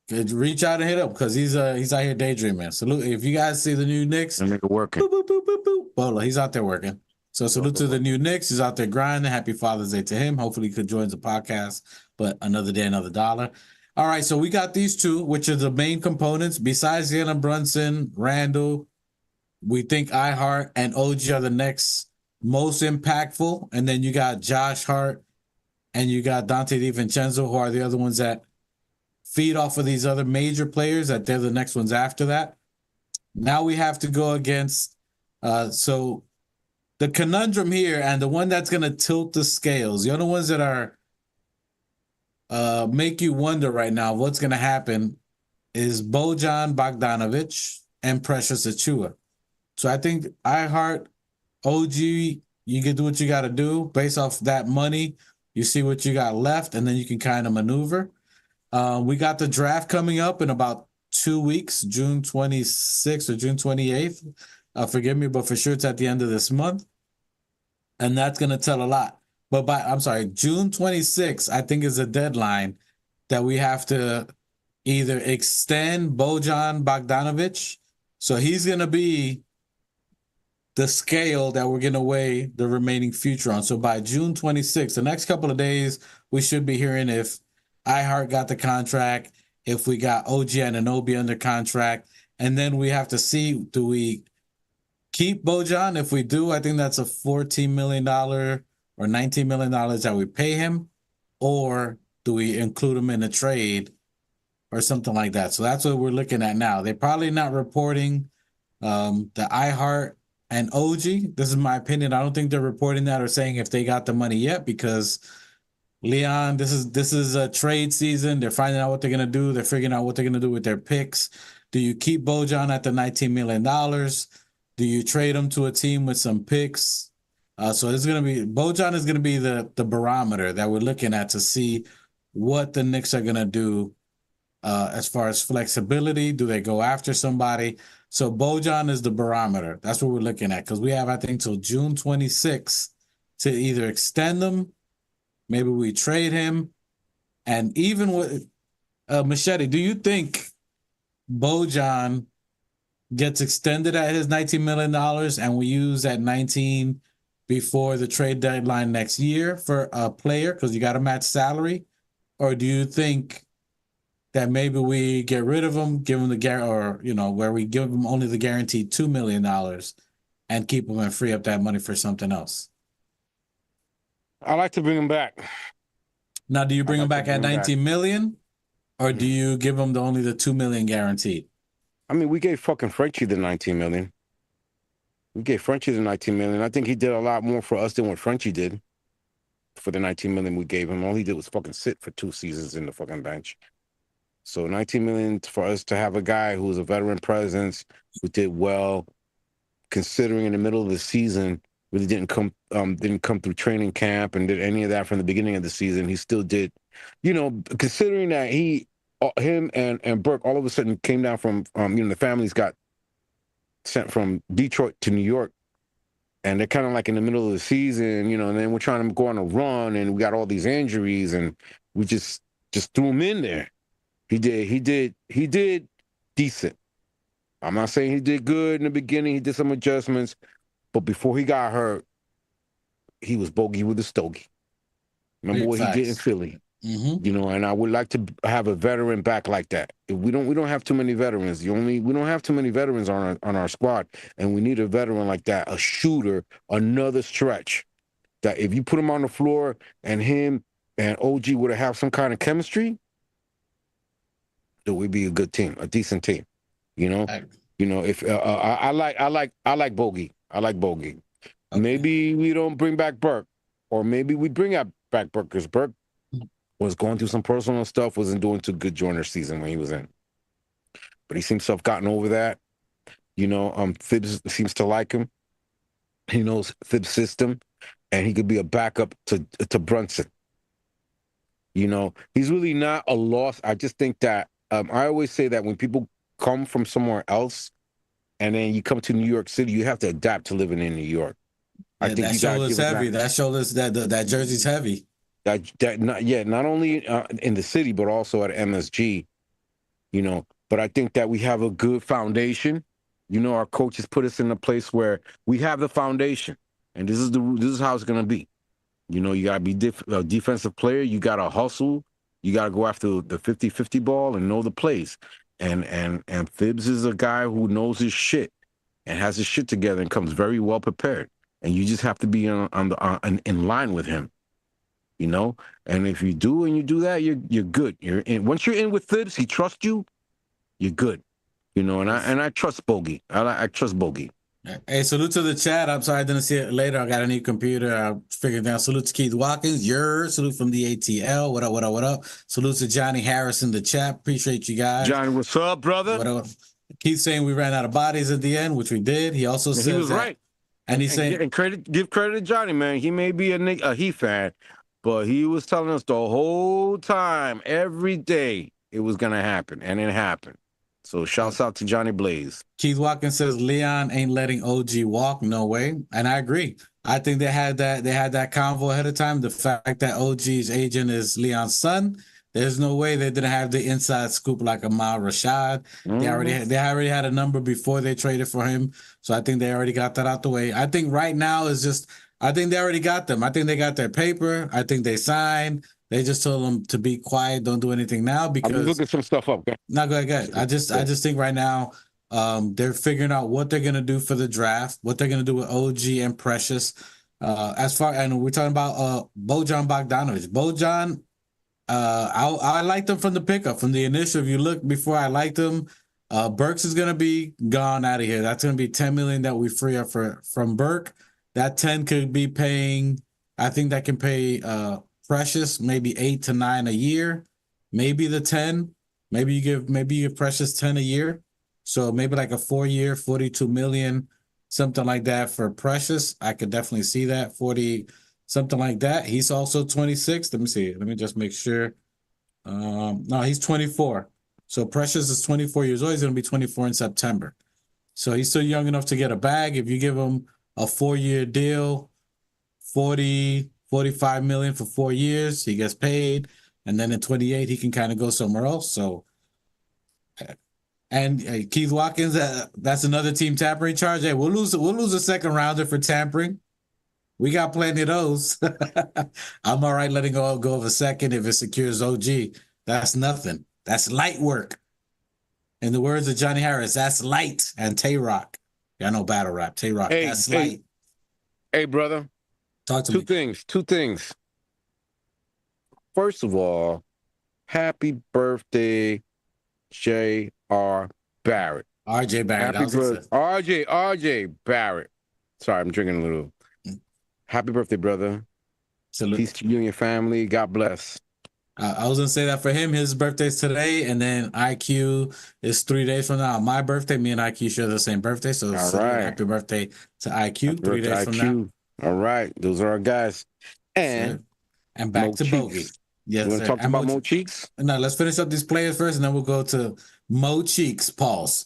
D: Reach out and hit up because he's out here daydreaming. Salute. If you guys see the New Knicks,
G: that nigga working.
D: Boop, boop, boop, boop, boop. Bolo, he's out there working. So salute to the New Knicks. He's out there grinding. Happy Father's Day to him. Hopefully he could join the podcast. But another day, another dollar. All right, so we got these two, which are the main components. Besides Jalen Brunson, Randall, we think Ihart and OG are the next most impactful. And then you got Josh Hart and you got Dante DiVincenzo, who are the other ones that feed off of these other major players, that they're the next ones after that. Now we have to go against, so the conundrum here and the one that's going to tilt the scales, the other ones that are make you wonder right now what's going to happen is Bojan Bogdanovic and Precious Achiuwa. So I think Ihart, OG, you can do what you got to do based off that money. You see what you got left, and then you can kind of maneuver. We got the draft coming up in about 2 weeks, June 26th or June 28th. Forgive me, but for sure it's at the end of this month. And that's going to tell a lot. But June 26th, I think, is a deadline that we have to either extend Bojan Bogdanovic. So he's going to be the scale that we're going to weigh the remaining future on. So by June 26th, the next couple of days, we should be hearing if Ihart got the contract, if we got OG Anunoby under contract, and then we have to see, do we keep Bojan? If we do, I think that's a $14 million or $19 million that we pay him, or do we include him in a trade or something like that? So that's what we're looking at now. They're probably not reporting the Ihart and OG. This is my opinion. I don't think they're reporting that or saying if they got the money yet, because Leon, this is a trade season. They're finding out what they're going to do. They're figuring out what they're going to do with their picks. Do you keep Bojan at the $19 million? Do you trade him to a team with some picks? So it's going to be Bojan is going to be the barometer that we're looking at to see what the Knicks are going to do as far as flexibility. Do they go after somebody? So Bojan is the barometer. That's what we're looking at because we have, I think, till June 26th to either extend them, maybe we trade him, and even with Machete, do you think Bojan gets extended at his $19 million and we use that 19 before the trade deadline next year for a player because you got to match salary? Or do you think that maybe we get rid of him, give him where we give him only the guaranteed $2 million and keep him and free up that money for something else?
G: I like to bring him back.
D: Now, do you bring him back at 19 million or do you give him only the 2 million guaranteed?
G: I mean, we gave fucking Frenchie the 19 million. We gave Frenchie the 19 million. I think he did a lot more for us than what Frenchie did for the 19 million we gave him. All he did was fucking sit for 2 seasons in the fucking bench. So 19 million for us to have a guy who was a veteran presence, who did well, considering in the middle of the season, really didn't come through training camp and did any of that from the beginning of the season. He still did, considering that him and Burke all of a sudden came down from, the families got sent from Detroit to New York, and they're kind of like in the middle of the season, and then we're trying to go on a run, and we got all these injuries, and we just threw him in there. He did decent. I'm not saying he did good in the beginning. He did some adjustments, but before he got hurt, he was bogey with a stogie. Remember what he did in Philly?
D: Mm-hmm.
G: And I would like to have a veteran back like that. We don't have too many veterans. We don't have too many veterans on our squad, and we need a veteran like that, a shooter, another stretch. That if you put him on the floor and him and OG would have some kind of chemistry, it would be a good team, a decent team. If I like Bogey. I like Bogey. Okay. Maybe we don't bring back Burke, or maybe we bring back Burke because Burke was going through some personal stuff, wasn't doing too good during their season when he was in. But he seems to have gotten over that. Thibs seems to like him. He knows Thibs' system, and he could be a backup to Brunson. He's really not a loss. I just think that I always say that when people come from somewhere else and then you come to New York City, you have to adapt to living in New York. I think
D: that shoulder's heavy. That shoulder's that jersey's heavy.
G: Not only in the city, but also at MSG, but I think that we have a good foundation. Our coaches put us in a place where we have the foundation, and this is how it's going to be. You got to be a defensive player. You got to hustle. You got to go after the 50-50 ball and know the plays. And Thibs is a guy who knows his shit and has his shit together and comes very well prepared. And you just have to be in line with him. And if you do and you do that, you're good. You're in. Once you're in with Thibs, he trusts you. You're good. And I trust Bogey. I trust Bogey.
D: Hey, salute to the chat. I'm sorry I didn't see it later. I got a new computer. I figured it out. Salute to Keith Watkins. Salute from the ATL. What up? Salute to Johnny Harris in the chat. Appreciate you guys.
G: Johnny, what's up, brother?
D: What up? Keith saying we ran out of bodies at the end, which we did. He also said
G: he was right.
D: And he's saying
G: give credit to Johnny, man. He may be a Heat fan, but he was telling us the whole time, every day, it was gonna happen, and it happened. So shouts out to Johnny Blaze.
D: Keith Watkins says Leon ain't letting OG walk. No way. And I agree. I think they had that convo ahead of time. The fact that OG's agent is Leon's son, there's no way they didn't have the inside scoop like Amal Rashad. Mm-hmm. They already had a number before they traded for him. So I think they already got that out the way. I think right now is just I think they already got them. I think they got their paper. I think they signed. They just told them to be quiet, don't do anything now because
G: I'm looking some stuff up. Okay?
D: No, go ahead. I just think right now they're figuring out what they're gonna do for the draft, what they're gonna do with OG and Precious. And we're talking about Bojan Bogdanovic. Bojan, I liked him from the pickup, from the initial. If you look before, I liked him. Burks is gonna be gone out of here. That's gonna be $10 million that we free up from Burke. That 10 could be paying. I think that can pay Precious maybe 8 to 9 a year, maybe the 10. Maybe you give Precious 10 a year. So maybe like a 4-year, 42 million, something like that for Precious. I could definitely see that 40, something like that. He's also 26. Let me see. Let me just make sure. No, he's 24. So Precious is 24 years old. He's going to be 24 in September. So he's still young enough to get a bag. If you give him a 4-year deal, 40, 45 million for 4 years, he gets paid. And then in 28, he can kind of go somewhere else. So, and Keith Watkins, that's another team tampering charge. Hey, we'll lose a second rounder for tampering. We got plenty of those. I'm all right letting go of a second if it secures OG. That's nothing. That's light work. In the words of Johnny Harris, that's light. And Tay-Rock. Yeah, I know battle rap. Tay-Rock, that's light.
G: Hey, brother.
D: Talk to me.
G: Two things. First of all, happy birthday, J.R. Barrett.
D: RJ Barrett.
G: Happy birthday, RJ Barrett. Sorry, I'm drinking a little. Happy birthday, brother.
D: Salute.
G: Peace to you and your family. God bless.
D: I was going to say that for him, his birthday's today, and then IQ is 3 days from now. My birthday, me and IQ share the same birthday, so
G: All right.
D: happy birthday to IQ,
G: Happy
D: 3 days from now.
G: All right, those are our guys. And
D: back
G: Mo
D: to
G: Cheeks.
D: Bogey. Yes,
G: you want to talk about Mo Cheeks?
D: No, let's finish up these players first, and then we'll go to Mo Cheeks. Pause.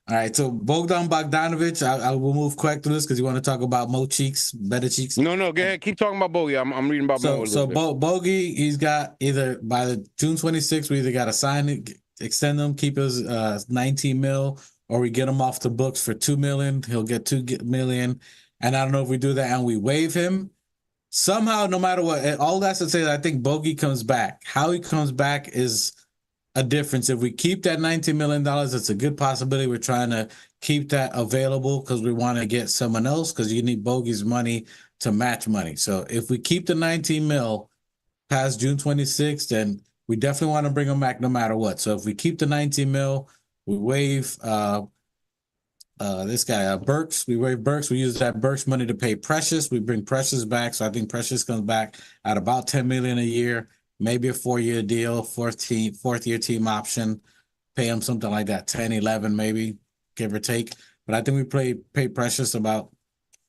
D: All right, so Bogdan Bogdanovic, I will move quick through this because you want to talk about Mo Cheeks, better Cheeks.
G: No, go ahead. Keep talking about Bogey. I'm reading about Mo.
D: So Bogey, he's got either by the June 26th, we either got to sign it, extend him, keep his 19 mil, or we get him off the books for 2 million. He'll get 2 million. And I don't know if we do that and we waive him. Somehow, no matter what, all that's to say that I think Bogey comes back. How he comes back is a difference. If we keep that $19 million, it's a good possibility. We're trying to keep that available because we want to get someone else because you need Bogey's money to match money. So if we keep the 19 mil past June 26th, then we definitely want to bring him back no matter what. So if we keep the 19 mil, we waive this guy, Burks. We waive Burks. We use that Burks money to pay Precious. We bring Precious back. So I think Precious comes back at about $10 million a year. Maybe a 4-year deal, fourth year team option, pay him something like that, 10, 11 maybe, give or take. But I think we pay Precious about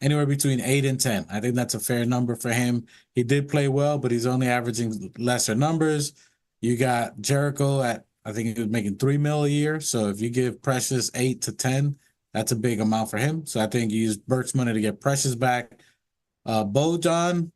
D: anywhere between 8 and 10. I think that's a fair number for him. He did play well, but he's only averaging lesser numbers. You got Jericho at, I think he was making $3 million a year. So if you give Precious 8 to 10, that's a big amount for him. So I think you use Burks' money to get Precious back. Bojan,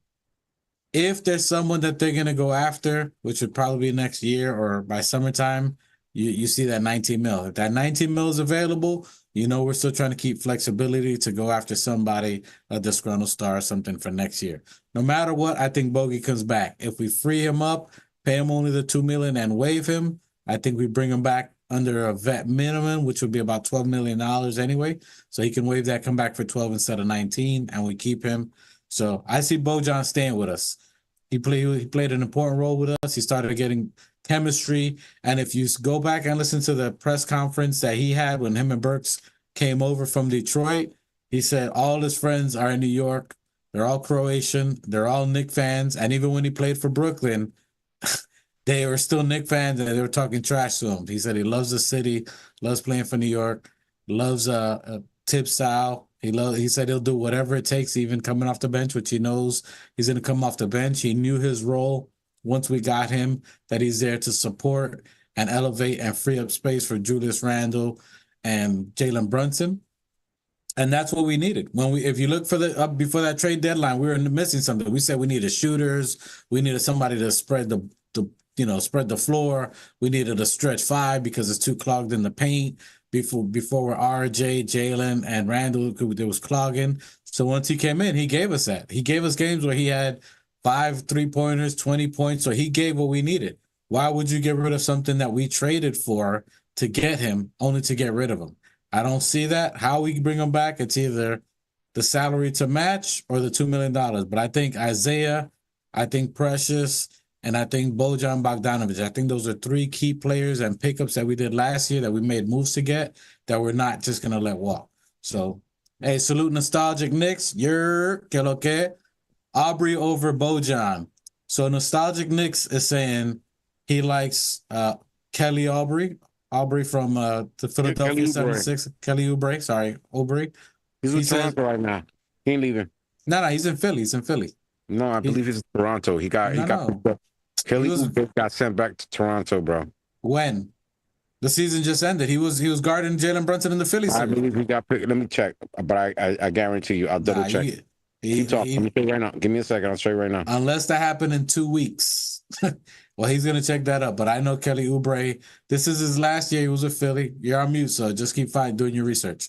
D: if there's someone that they're going to go after, which would probably be next year or by summertime, you see that 19 mil. If that 19 mil is available, we're still trying to keep flexibility to go after somebody, a disgruntled star or something for next year. No matter what, I think Bogey comes back. If we free him up, pay him only the $2 million and waive him, I think we bring him back under a vet minimum, which would be about $12 million anyway. So he can waive that, come back for 12 instead of 19, and we keep him. So I see Bojan staying with us. He played an important role with us. He started getting chemistry. And if you go back and listen to the press conference that he had when him and Burks came over from Detroit, he said all his friends are in New York. They're all Croatian. They're all Knicks fans. And even when he played for Brooklyn, they were still Knicks fans and they were talking trash to him. He said he loves the city, loves playing for New York, loves tip style. He said he'll do whatever it takes, even coming off the bench, which he knows he's going to come off the bench. He knew his role once we got him, that he's there to support and elevate and free up space for Julius Randle and Jalen Brunson. And that's what we needed. If you look for before that trade deadline, we were missing something. We said we needed shooters. We needed somebody to spread the floor. We needed a stretch 5 because it's too clogged in the paint. Before were RJ, Jalen, and Randall, there was clogging. So once he came in, he gave us that. He gave us games where he had 5 3-pointers, 20 points. So he gave what we needed. Why would you get rid of something that we traded for to get him, only to get rid of him? I don't see that. How we bring him back, it's either the salary to match or the $2 million. But I think Isaiah, I think Precious, and I think Bojan Bogdanovic. I think those are 3 key players and pickups that we did last year that we made moves to get that we're not just going to let walk. So, hey, salute Nostalgic Knicks. Que lo que? Aubrey over Bojan. So Nostalgic Knicks is saying he likes Kelly Aubrey Aubrey from the Philadelphia
G: Kelly Oubre.
D: 76. Kelly Oubre, sorry, Oubre.
G: He's
D: He
G: with
D: says,
G: Toronto right now. He ain't leaving.
D: no, he's in Philly. He's in Philly.
G: No, I
D: He,
G: believe he's in Toronto. He got
D: no. He
G: Kelly
D: was
G: Oubre got sent back to Toronto, bro.
D: when the season just ended. He was guarding Jalen Brunson in the Philly
G: I
D: series.
G: believe he got picked. Let me check, but I guarantee you, I'll double check. Keep talking. Let me show you right now. Give me a second. I'll show you right now.
D: Unless that happened in 2 weeks. Well, he's gonna check that up. But I know Kelly Oubre. This is his last year. He was with Philly. You're on mute, so just keep doing your research.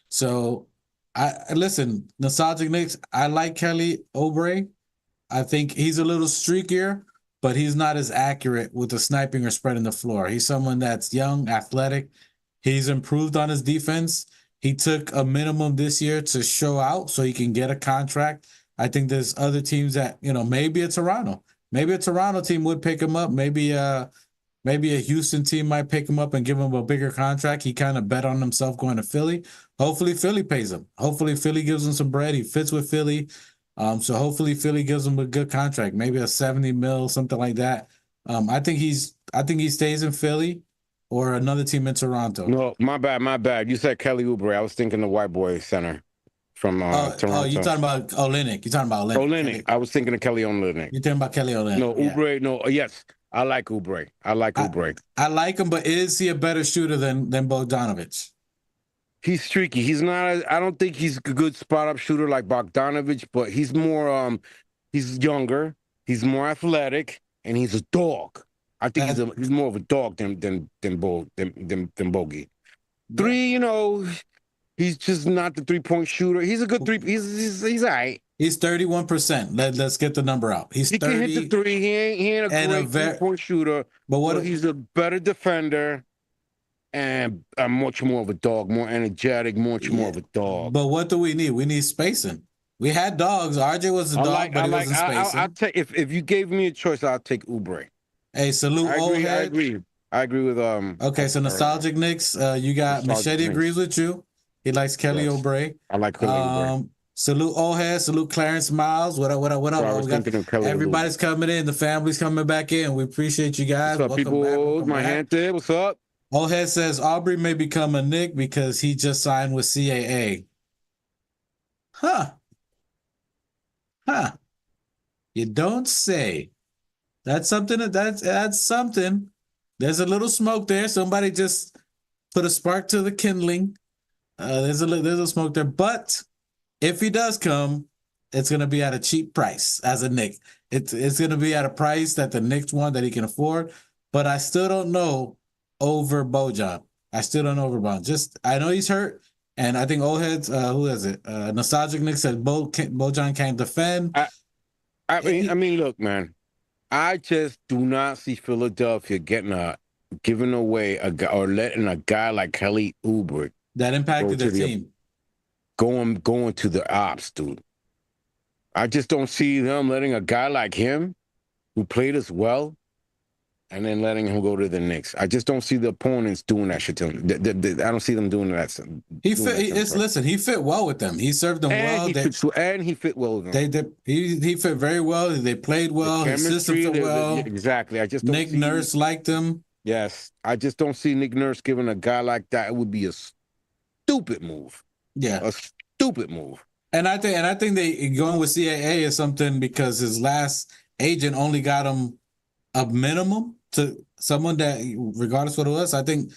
D: So, I listen. Nostalgic Knicks. I like Kelly Oubre. I think he's a little streakier, but he's not as accurate with the sniping or spreading the floor. He's someone that's young, athletic. He's improved on his defense. He took a minimum this year to show out so he can get a contract. I think there's other teams that, maybe a Toronto. Maybe a Toronto team would pick him up. Maybe a Houston team might pick him up and give him a bigger contract. He kind of bet on himself going to Philly. Hopefully Philly pays him. Hopefully Philly gives him some bread. He fits with Philly. So hopefully Philly gives him a good contract, maybe a 70 mil, something like that. I think he stays in Philly or another team in Toronto.
G: No, my bad. You said Kelly Oubre. I was thinking the white boy center from Toronto.
D: Oh, you're talking about Olynyk.
G: Olynyk. I was thinking of Kelly Olynyk.
D: You're talking about Kelly Olynyk.
G: No, Oubre. No, yes. I like Oubre. Oubre.
D: I like him, but is he a better shooter than Bogdanovich?
G: He's streaky. He's not. I don't think he's a good spot up shooter like Bogdanovich, but he's more. He's younger. He's more athletic, and he's a dog. I think he's more of a dog than Bogey. Three, he's just not the 3-point shooter. He's a good three. He's all right.
D: He's 31%. Let's get the number out. He
G: can hit the three. He ain't a great 3-point shooter. But he's a better defender. And much more of a dog, more energetic, much more of a dog.
D: But what do we need? We need spacing. We had dogs. RJ was a dog, but he wasn't spacing.
G: I'll take if you gave me a choice, I'll take Oubre.
D: Hey, salute old head.
G: I agree with
D: Okay, so Nostalgic Knicks. You got Machete agrees with you. He likes Kelly Oubre.
G: I like Kelly Oubre.
D: Salute old head. Salute Clarence Miles. What up? Everybody's coming in. The family's coming back in. We appreciate you guys.
G: What's up, people? My hand there. What's up?
D: Old head says Aubrey may become a Knick because he just signed with CAA. Huh. You don't say. That's something. That's something. There's a little smoke there. Somebody just put a spark to the kindling. There's a smoke there. But if he does come, it's gonna be at a cheap price as a Knick. It's gonna be at a price that the Knicks want that he can afford. But I still don't know over Bojan. I know he's hurt, and I think old heads. Who is it? Nostalgic Nick said Bojan can't defend.
G: I mean, look, man. I just do not see Philadelphia giving away a guy or letting a guy like Kelly Oubre
D: that impacted their team
G: going to the ops, dude. I just don't see them letting a guy like him who played as well. And then letting him go to the Knicks. I just don't see the opponents doing that shit to him. I don't see them doing that.
D: He fit well with them. He served them well.
G: He fit well with them.
D: He fit very well. They played well. His system fit well.
G: Exactly. I just don't
D: Nick Nurse liked him.
G: Yes. I just don't see Nick Nurse giving a guy like that. It would be a stupid move.
D: Yeah.
G: A stupid move.
D: And I think they going with CAA is something because his last agent only got him a minimum to someone that, regardless what it was, I think.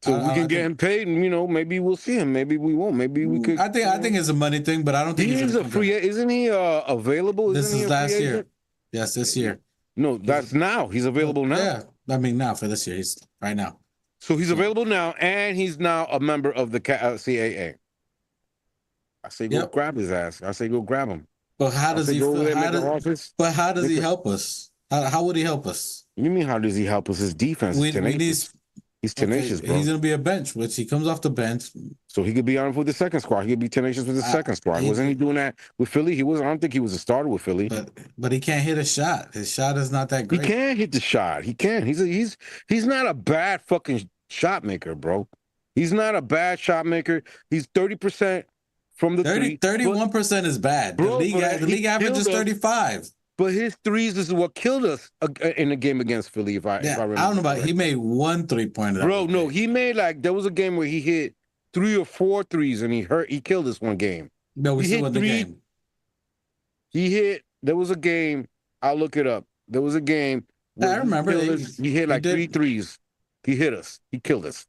G: So we can get him paid, and maybe we'll see him. Maybe we won't. Maybe we could.
D: I think it's a money thing, but I don't think
G: he's a free. Isn't he available?
D: This is last year. Yes, this year.
G: No, that's now. He's available now.
D: Yeah, I mean now for this year. He's right now.
G: So he's available now, and he's now a member of the CAA. I say go grab his ass. I say go grab him.
D: But how does he? How does he help us? How would he help us?
G: You mean how does he help us? His defense is tenacious. He's tenacious, bro.
D: He's going to be a bench, which he comes off the bench.
G: So he could be on with the second squad. He could be tenacious with the second squad. Wasn't he doing that with Philly? He wasn't. I don't think he was a starter with Philly.
D: But he can't hit a shot. His shot is not that great.
G: He can't hit the shot. He can. He's not a bad fucking shot maker, bro. He's not a bad shot maker. He's 30% from the 31%
D: is bad. Bro, the league average is 35.
G: But his threes is what killed us in the game against Philly, if I remember.
D: I don't know about he made 1 3-pointer.
G: Bro, no, he made there was a game where he hit 3 or 4 threes and he killed us one game.
D: No, we
G: he
D: still
G: hit
D: won the
G: 3.
D: game.
G: There was a game, I'll look it up. There was a game where
D: I remember.
G: he hit like 3 threes. He hit us. He killed us.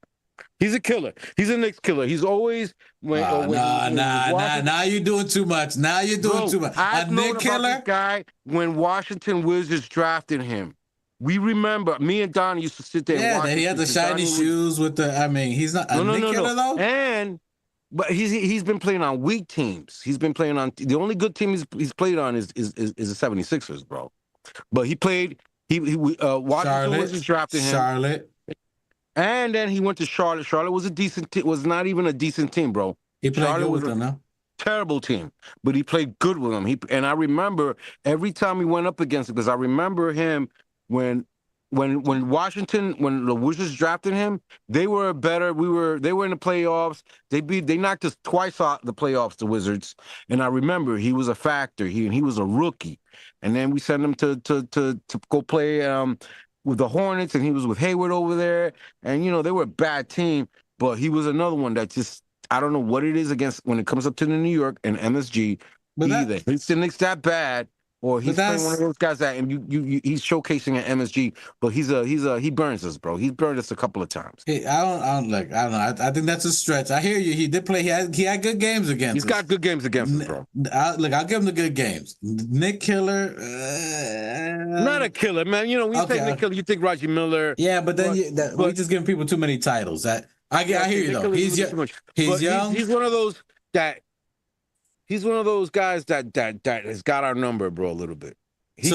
G: He's a killer. He's a Knicks killer. He's always
D: Now you're doing too much. Now you're doing too much.
G: I've known about this guy when Washington Wizards drafted him. We remember, me and Don used to sit there and watch.
D: Yeah, he had the shiny shoes with the. I mean, he's not a Knick killer though.
G: But he's been playing on weak teams. He's been playing on the only good team he's played on is the 76ers, bro. But he played. Washington Wizards drafted him.
D: Charlotte.
G: And then he went to Charlotte. Charlotte was was not even a decent team, bro.
D: He played good with them, no?
G: Terrible team, but he played good with them. And I remember every time he went up against him, because I remember him when the Wizards drafted him, they were better. They were in the playoffs. They knocked us twice out the playoffs, the Wizards. And I remember he was a factor. He was a rookie. And then we sent him to go play with the Hornets, and he was with Hayward over there. And, they were a bad team, but he was another one that just, I don't know what it is against when it comes up to the New York and MSG. But either he's the Knicks that bad, or he's playing one of those guys that he's showcasing at MSG, but he burns us, bro. He's burned us a couple of times.
D: Hey, I don't know. I think that's a stretch. I hear you. He did play. He had good games against us.
G: He's got good games against us, bro.
D: I'll give him the good games. Nick Killer.
G: Not a killer, man. When you think Nick Killer, you think Reggie Miller.
D: Yeah, but then we just giving people too many titles. I hear you though. He's young. He's young.
G: He's one of those that. He's one of those guys that has got our number, bro, a little bit. He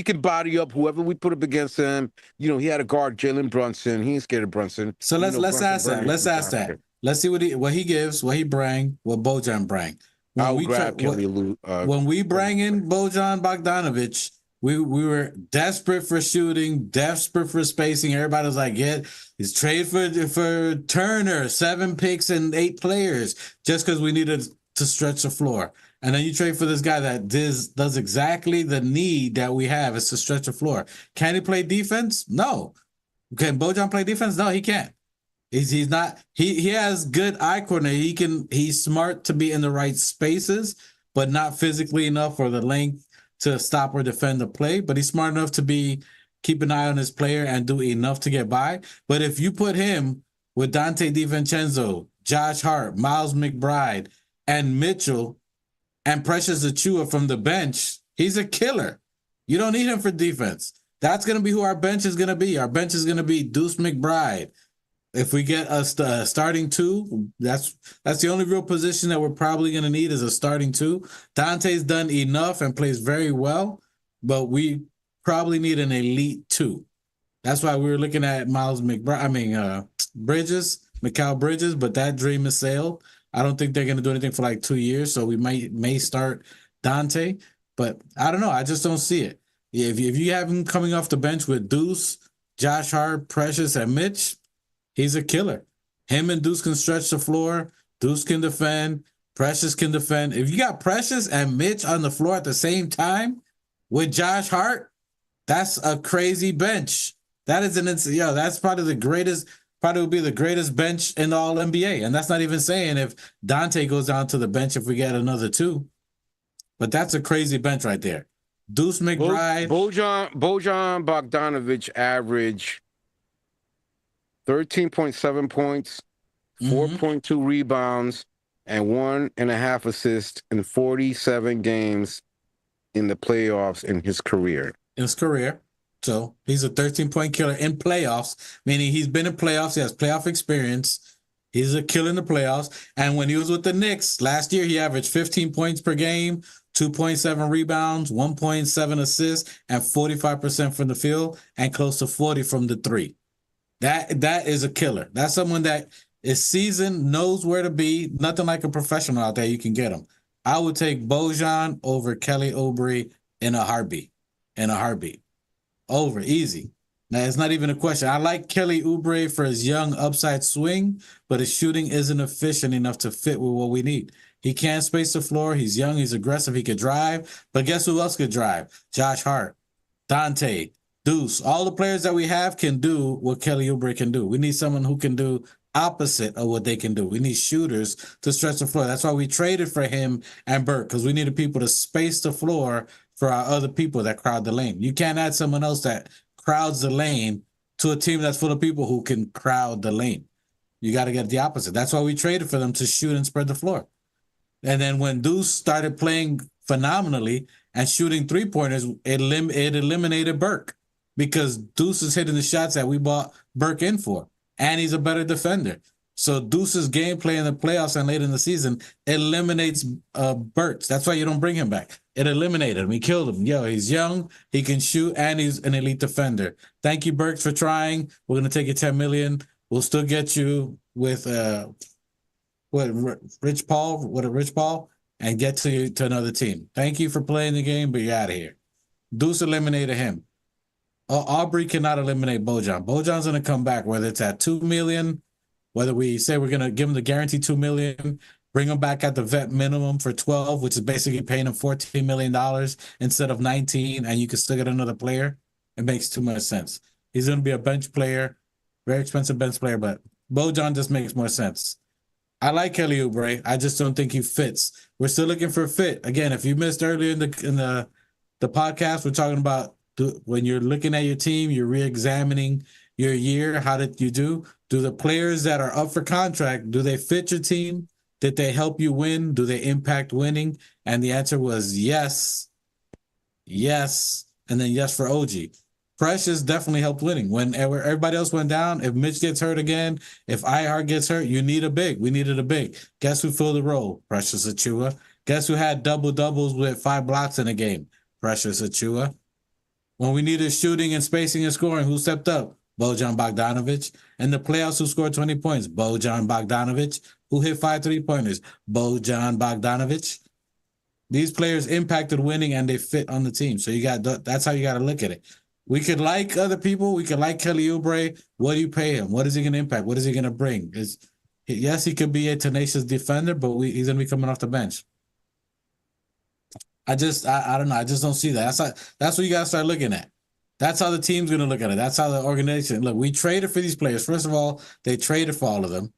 G: can body up whoever we put up against him. He had a guard, Jalen Brunson. He ain't scared of Brunson.
D: So let's ask that. Let's ask that. Let's see what he gives, what he bring, what Bojan bring. When we bring in Bojan Bogdanovic, we were desperate for shooting, desperate for spacing. Everybody was like, he's trade for Turner, 7 picks and 8 players, just because we needed to stretch the floor. And then you trade for this guy that does exactly the need that we have, is to stretch the floor. Can he play defense? No. Can Bojan play defense? No, he can't. He's not. He has good eye coordination. He's smart to be in the right spaces, but not physically enough for the length to stop or defend the play. But he's smart enough to keep an eye on his player and do enough to get by. But if you put him with Dante DiVincenzo, Josh Hart, Miles McBride, and Mitchell, and Precious Achiuwa from the bench, he's a killer. You don't need him for defense. That's going to be who our bench is going to be. Our bench is going to be Deuce McBride. If we get a starting 2, that's the only real position that we're probably going to need is a starting 2. Dante's done enough and plays very well, but we probably need an elite 2. That's why we were looking at Mikal Bridges, but that dream is sailed. I don't think they're going to do anything for like 2 years, so we may start Dante, but I don't know. I just don't see it. If you have him coming off the bench with Deuce, Josh Hart, Precious, and Mitch, he's a killer. Him and Deuce can stretch the floor. Deuce can defend. Precious can defend. If you got Precious and Mitch on the floor at the same time with Josh Hart, that's a crazy bench. That is that's probably the greatest. Probably would be the greatest bench in the all NBA. And that's not even saying if Dante goes down to the bench if we get another 2. But that's a crazy bench right there. Deuce McBride.
G: Bojan Bogdanovic average 13.7 points, 4.2 rebounds, and 1.5 assists in 47 games in the playoffs in his career.
D: So he's a 13-point killer in playoffs, meaning he's been in playoffs. He has playoff experience. He's a killer in the playoffs. And when he was with the Knicks last year, he averaged 15 points per game, 2.7 rebounds, 1.7 assists, and 45% from the field, and close to 40 from the 3. That is a killer. That's someone that is seasoned, knows where to be. Nothing like a professional out there. You can get him. I would take Bojan over Kelly Oubre in a heartbeat. Over, easy. Now, it's not even a question. I like Kelly Oubre for his young upside swing, but his shooting isn't efficient enough to fit with what we need. He can space the floor. He's young. He's aggressive. He could drive. But guess who else could drive? Josh Hart, Dante, Deuce. All the players that we have can do what Kelly Oubre can do. We need someone who can do opposite of what they can do. We need shooters to stretch the floor. That's why we traded for him and Burke, because we needed people to space the floor for our other people that crowd the lane. You can't add someone else that crowds the lane to a team that's full of people who can crowd the lane. You got to get the opposite. That's why we traded for them, to shoot and spread the floor. And then when Deuce started playing phenomenally and shooting three-pointers, it eliminated Burke, because Deuce is hitting the shots that we bought Burke in for, and he's a better defender. So Deuce's gameplay in the playoffs and late in the season eliminates Burks. That's why you don't bring him back. It eliminated him. He killed him. Yo, he's young, he can shoot, and he's an elite defender. Thank you, Burks, for trying. We're going to take you $10 million. We'll still get you with Rich Paul, and get to another team. Thank you for playing the game, but you're out of here. Deuce eliminated him. Aubrey cannot eliminate Bojan. Bojan's going to come back, whether it's at $2 million, whether we say we're going to give him the guaranteed $2 million, bring him back at the vet minimum for 12, which is basically paying him $14 million instead of 19, and you can still get another player. It makes too much sense. He's going to be a bench player, very expensive bench player, but Bojan just makes more sense. I like Kelly Oubre. I just don't think he fits. We're still looking for a fit. Again, if you missed earlier in the podcast, we're talking about when you're looking at your team, you're re-examining your year. How did you do? Do the players that are up for contract, do they fit your team? Did they help you win? Do they impact winning? And the answer was yes, and then yes for OG. Precious definitely helped winning. When everybody else went down, if Mitch gets hurt again, if Ihart gets hurt, you need a big. We needed a big. Guess who filled the role? Precious Achiuwa. Guess who had double-doubles with 5 blocks in a game? Precious Achiuwa. When we needed shooting and spacing and scoring, who stepped up? Bojan Bogdanovic. In the playoffs, who scored 20 points? Bojan Bogdanovic. Who hit 5 3-pointers? Bojan Bogdanovic. These players impacted winning, and they fit on the team. So that's how you got to look at it. We could like other people. We could like Kelly Oubre. What do you pay him? What is he going to impact? What is he going to bring? Yes, he could be a tenacious defender, but he's going to be coming off the bench. I don't know. I just don't see that. That's what you got to start looking at. That's how the team's going to look at it. That's how the organization. Look, we traded for these players. First of all, they traded for all of them,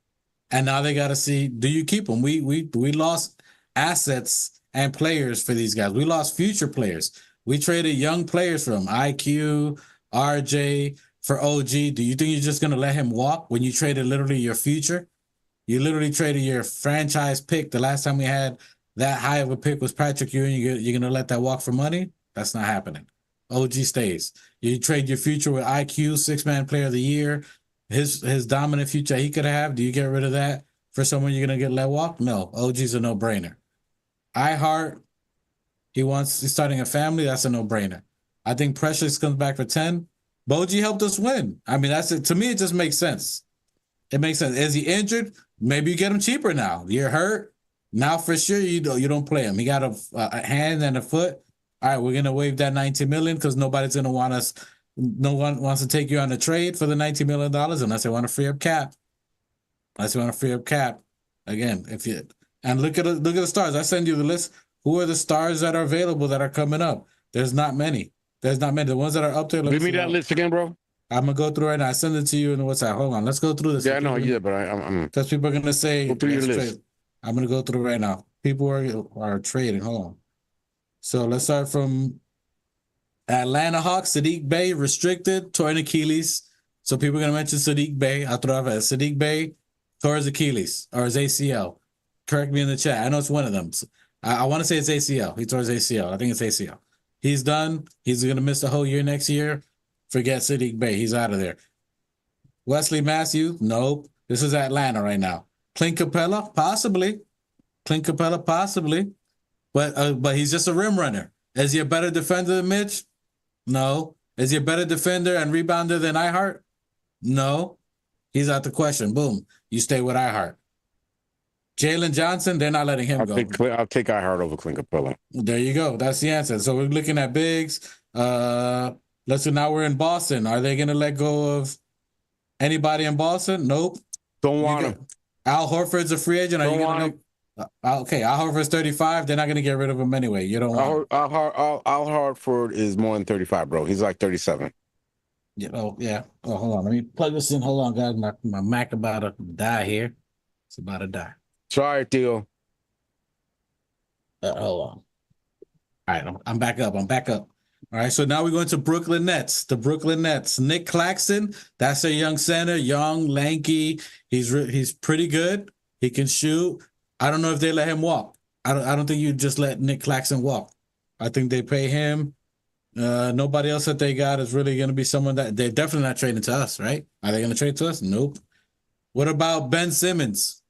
D: and now they got to see, do you keep them? We lost assets and players for these guys. We lost future players. We traded young players from IQ, RJ, for OG. Do you think you're just going to let him walk when you traded literally your future? You literally traded your franchise pick. The last time we had that high of a pick was Patrick Ewing. You're going to let that walk for money? That's not happening. OG stays. You trade your future with IQ, 6-man player of the year, his dominant future he could have. Do you get rid of that for someone you're going to get let walk? No. OG's a no-brainer. Ihart, he's starting a family. That's a no-brainer. I think Precious comes back for 10. Bogey helped us win. I mean, that's it. To me, it just makes sense. It makes sense. Is he injured? Maybe you get him cheaper now. You're hurt. Now, for sure, you don't play him. He got a hand and a foot. All right, we're going to waive that $19 million because nobody's going to want us. No one wants to take you on a trade for the $19 million unless they want to free up cap. Again, and look at the stars. I send you the list. Who are the stars that are available that are coming up? There's not many. The ones that are up there.
G: Give me that list again, bro.
D: I'm gonna go through right now. I send it to you in the WhatsApp. Hold on, let's go through this.
G: Yeah, I know. Yeah, but I'm
D: because people are gonna say
G: go through your list.
D: I'm gonna go through right now. People are trading. Hold on. So let's start from Atlanta Hawks. Sadiq Bey restricted, torn Achilles. So people are gonna mention Sadiq Bey. I'll throw out Sadiq Bey tore his Achilles or his ACL. Correct me in the chat. I know it's one of them. I want to say it's ACL. He tore his ACL. I think it's ACL. He's done. He's going to miss the whole year next year. Forget Sadiq Bey. He's out of there. Wesley Matthews? Nope. This is Atlanta right now. Clint Capella? Possibly. But he's just a rim runner. Is he a better defender than Mitch? No. Is he a better defender and rebounder than Ihart? No. He's out the question. Boom. You stay with Ihart. Jalen Johnson, they're not letting him go.
G: I'll take Ihart over Clint Capella.
D: There you go. That's the answer. So we're looking at bigs. Let's see. Now we're in Boston. Are they going to let go of anybody in Boston? Nope.
G: Don't want him.
D: Al Horford's a free agent.
G: Don't want him.
D: Okay, Al Horford's 35. They're not going to get rid of him anyway. You don't want him.
G: Al Hartford is more than 35, bro. He's like 37.
D: Yeah. Oh, hold on. Let me plug this in. Hold on, guys. My Mac about to die here. It's about to die.
G: Sorry, Theo.
D: Hold on. All right, I'm back up. All right, so now we're going to Brooklyn Nets. The Brooklyn Nets. Nick Claxton, that's a young center, young, lanky. He's pretty good. He can shoot. I don't know if they let him walk. I don't think you just let Nick Claxton walk. I think they pay him. Nobody else that they got is really going to be someone that they're definitely not trading to us, right? Are they going to trade to us? Nope. What about Ben Simmons?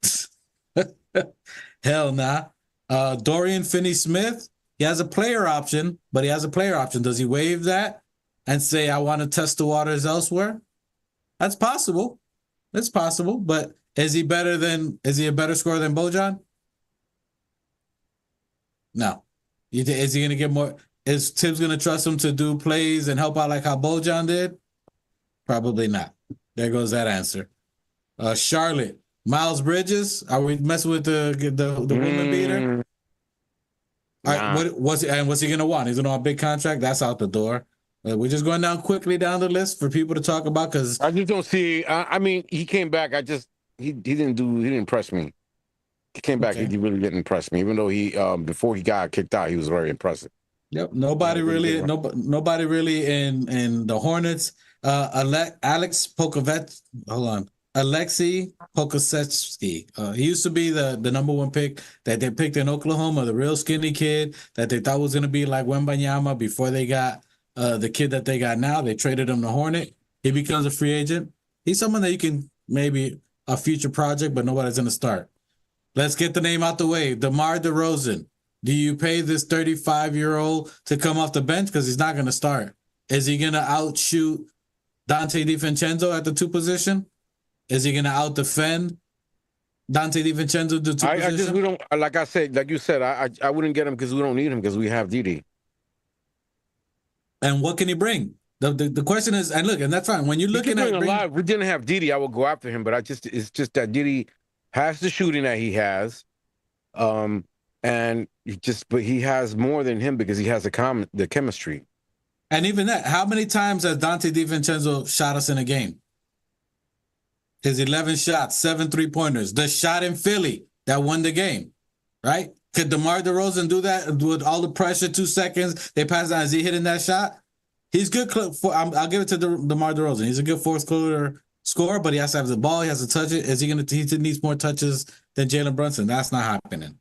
D: Hell nah. Dorian Finney-Smith, he has a player option, but he has a player option. Does he waive that and say, I want to test the waters elsewhere? That's possible. It's possible, but is he a better scorer than Bojan? No. Is he going to get more? Is Tibbs going to trust him to do plays and help out like how Bojan did? Probably not. There goes that answer. Charlotte, Miles Bridges. Are we messing with the woman beater?
G: Nah.
D: All right, what's he going to want? He's going to want a big contract? That's out the door. We're just going quickly down the list for people to talk about because
G: I just don't see. I mean, he came back. He didn't impress me. He came back.
D: Okay.
G: He really didn't impress me. Even though he before he got kicked out, he was very impressive.
D: Yep. Nobody really in the Hornets. Alex Pokovets. Hold on. Alexei Pokusevsky. He used to be the number one pick that they picked in Oklahoma, the real skinny kid that they thought was going to be like Wembanyama before they got the kid that they got now. They traded him to Hornet. He becomes a free agent. He's someone that you can maybe a future project, but nobody's going to start. Let's get the name out the way. DeMar DeRozan. Do you pay this 35-year-old to come off the bench? Because he's not going to start. Is he going to outshoot Dante DiVincenzo at the 2 position? Is he going to out-defend Dante DiVincenzo at the 2 position?
G: We don't, like I said, like you said, I wouldn't get him because we don't need him because we have Didi.
D: And what can he bring? The question is, and look, and that's fine. When you're looking at
G: if we didn't have Didi, I would go after him. But it's just that Didi has the shooting that he has, and but he has more than him because he has the chemistry.
D: And even that, how many times has Dante DiVincenzo shot us in a game? His 11 shots, 7 3-pointers. The shot in Philly that won the game, right? Could DeMar DeRozan do that with all the pressure, 2 seconds? They pass down. Is he hitting that shot? He's good. I'll give it to DeMar DeRozan. He's a good fourth quarter scorer, but he has to have the ball. He has to touch it. He needs more touches than Jalen Brunson. That's not happening.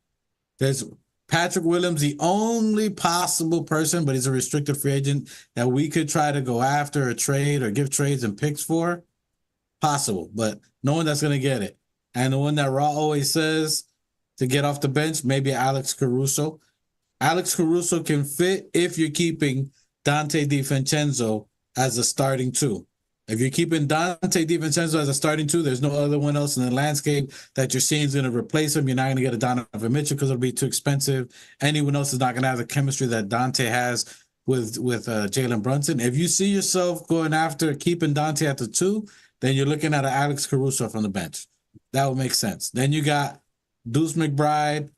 D: There's Patrick Williams, the only possible person, but he's a restricted free agent that we could try to go after or trade or give trades and picks for. Possible, but no one that's going to get it. And the one that Raw always says to get off the bench, maybe Alex Caruso. Alex Caruso can fit if you're keeping Dante DiVincenzo as a starting 2. If you're keeping Dante DiVincenzo as a starting 2, there's no other one else in the landscape that you're seeing is going to replace him. You're not going to get a Donovan Mitchell because it'll be too expensive. Anyone else is not going to have the chemistry that Dante has with Jalen Brunson. If you see yourself going after keeping Dante at the 2, then you're looking at an Alex Caruso from the bench. That would make sense. Then you got Deuce McBride,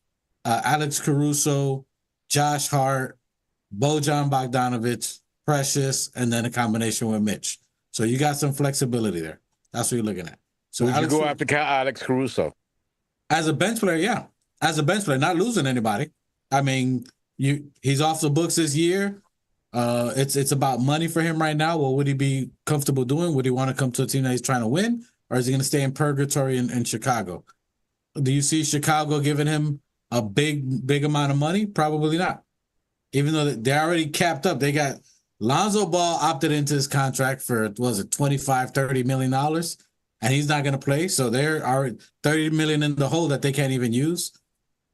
D: Alex Caruso, Josh Hart, Bojan Bogdanovic, Precious, and then a combination with Mitch. So you got some flexibility there. That's what you're looking at. So
G: would you go after Alex Caruso?
D: As a bench player, yeah. As a bench player, not losing anybody. I mean, he's off the books this year. It's about money for him right now. What would he be comfortable doing? Would he want to come to a team that he's trying to win? Or is he going to stay in purgatory in Chicago? Do you see Chicago giving him a big amount of money? Probably not. Even though they're already capped up. They got Lonzo Ball opted into his contract for, $25-30 million, and he's not going to play. So they're already $30 million in the hole that they can't even use.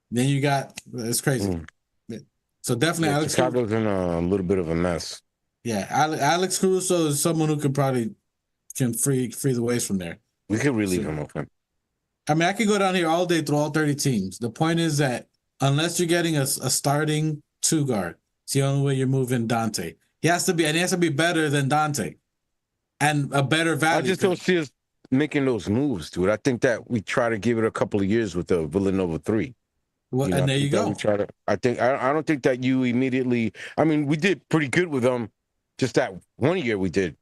D: Then you got, it's crazy. So definitely Alex
G: Chicago's in a little bit of a mess.
D: Yeah, Alex Caruso is someone who can free the ways from there.
G: We could relieve him of him.
D: I mean, I could go down here all day through all 30 teams. The point is that unless you're getting a starting 2 guard, it's the only way you're moving Dante. He has to be better than Dante and a better value.
G: I just don't see us making those moves, dude. I think that we try to give it a couple of years with the Villanova 3.
D: Well,
G: You know,
D: and
G: I
D: there you
G: think that we
D: go.
G: try to. I don't think that you immediately. I mean, we did pretty good with them, just that 1 year we did.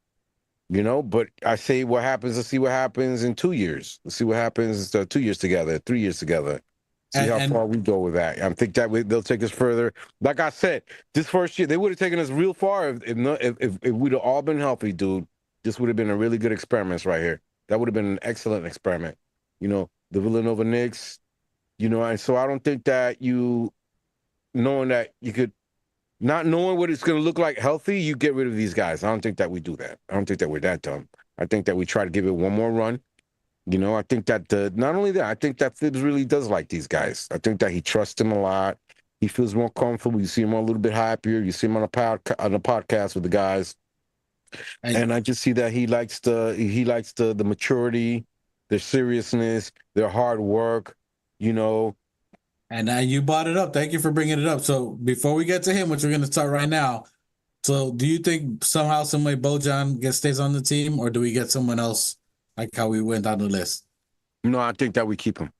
G: You know, but I say what happens. Let's see what happens in 2 years. Let's see what happens 2 years together, 3 years together. See how
D: And
G: far we go with that. I think that they'll take us further. Like I said, this first year they would have taken us real far if we'd have all been healthy, dude. This would have been a really good experiment right here. That would have been an excellent experiment. You know, the Villanova Knicks. You know, and so I don't think that you knowing that you could not knowing what it's going to look like healthy, you get rid of these guys. I don't think that we do that. I don't think that we're that dumb. I think that we try to give it one more run. You know, I think that not only that, I think that Thibs really does like these guys. I think that he trusts them a lot. He feels more comfortable. You see him a little bit happier. You see him on a podcast with the guys, and I just see that he likes the maturity, their seriousness, their hard work. You know,
D: And you brought it up. Thank you for bringing it up. So before we get to him, which we're going to start right now, so do you think somehow, some way, Bojan stays on the team, or do we get someone else like how we went down the list?
G: no, I think that we keep him.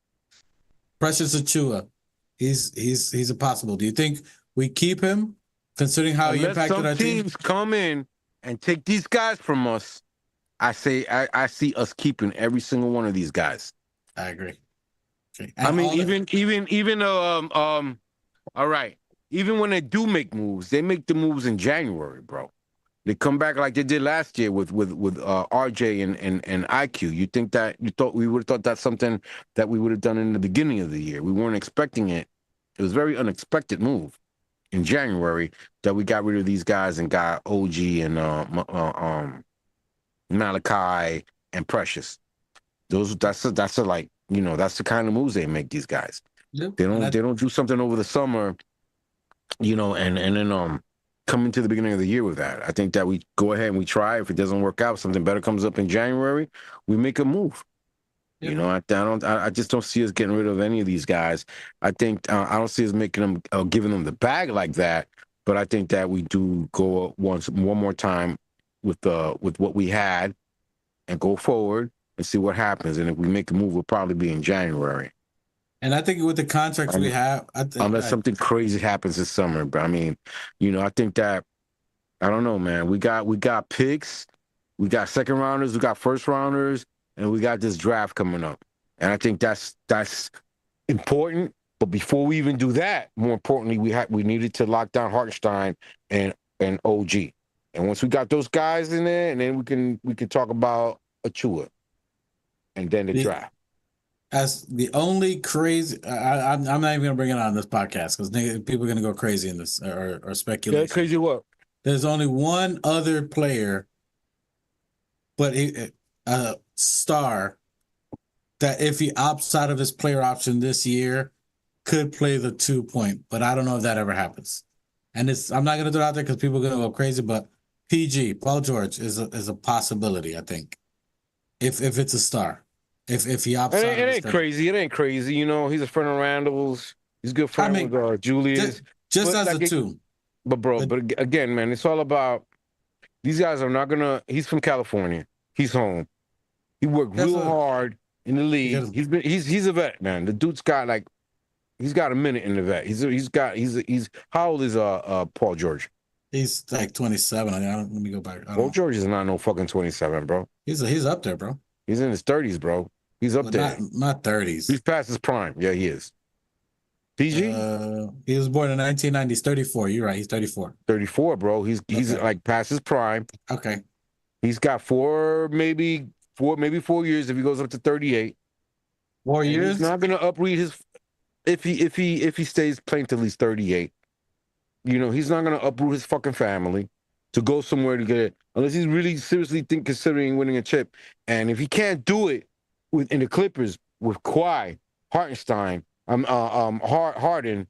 D: Precious Achua, he's a possible. Do you think we keep him, considering how he
G: Unless
D: impacted
G: some
D: our team?
G: teams come in and take these guys from us, I say I see us keeping every single one of these guys.
D: I agree. Okay.
G: I mean, even all right. Even when they do make moves, they make the moves in January, bro. They come back like they did last year with RJ and IQ. You think that we would have thought that's something that we would have done in the beginning of the year? We weren't expecting it. It was a very unexpected move in January that we got rid of these guys and got OG and Malachi and Precious. That's the kind of moves they make, these guys.
D: Yeah.
G: They don't do something over the summer, you know, and then come into the beginning of the year with that. I think that we go ahead and we try. If it doesn't work out, something better comes up in January, we make a move.
D: Yeah.
G: You know, I just don't see us getting rid of any of these guys. I think I don't see us making them giving them the bag like that. But I think that we do go one more time with what we had and go forward and see what happens. And if we make a move, we'll probably be in January.
D: And I think with the contracts we have,
G: Unless something crazy happens this summer. But I mean, you know, I think that I don't know, man. We got picks, we got second rounders, we got first rounders, and we got this draft coming up. And I think that's important. But before we even do that, more importantly, we needed to lock down Hartenstein and OG. And once we got those guys in there, and then we can talk about Achua, and then the draft.
D: As the only crazy, I'm not even gonna bring it on this podcast because people are gonna go crazy in this or speculate.
G: Yeah, crazy what?
D: There's only one other player, but a star that if he opts out of his player option this year, could play the 2-point. But I don't know if that ever happens. And I'm not gonna throw it out there because people are gonna go crazy. But PG Paul George is a possibility. I think if it's a star. If he opts out,
G: it ain't crazy. It ain't crazy. You know, he's a friend of Randall's. He's a good friend with Julius.
D: Just as a two.
G: But again, man, it's all about these guys are not gonna. He's from California. He's home. He worked real hard in the league. He's a vet, man. The dude's got he's got a minute in the vet. He's how old is Paul George?
D: He's like 27. Let me go back.
G: Paul George is not no fucking 27, bro.
D: He's up there, bro.
G: He's in his 30s, bro. He's up there.
D: Not 30s.
G: He's past his prime. Yeah, he is. PG?
D: He was born in 1990. He's 34. You're right. He's 34.
G: 34, bro. He's like past his prime.
D: Okay.
G: He's got maybe 4 years if he goes up to 38.
D: 4 years?
G: He's not gonna uproot his if he stays playing till he's 38. You know, he's not gonna uproot his fucking family to go somewhere to get it unless he's really seriously considering winning a chip. And if he can't do it in the Clippers with Kawhi, Hartenstein, Harden,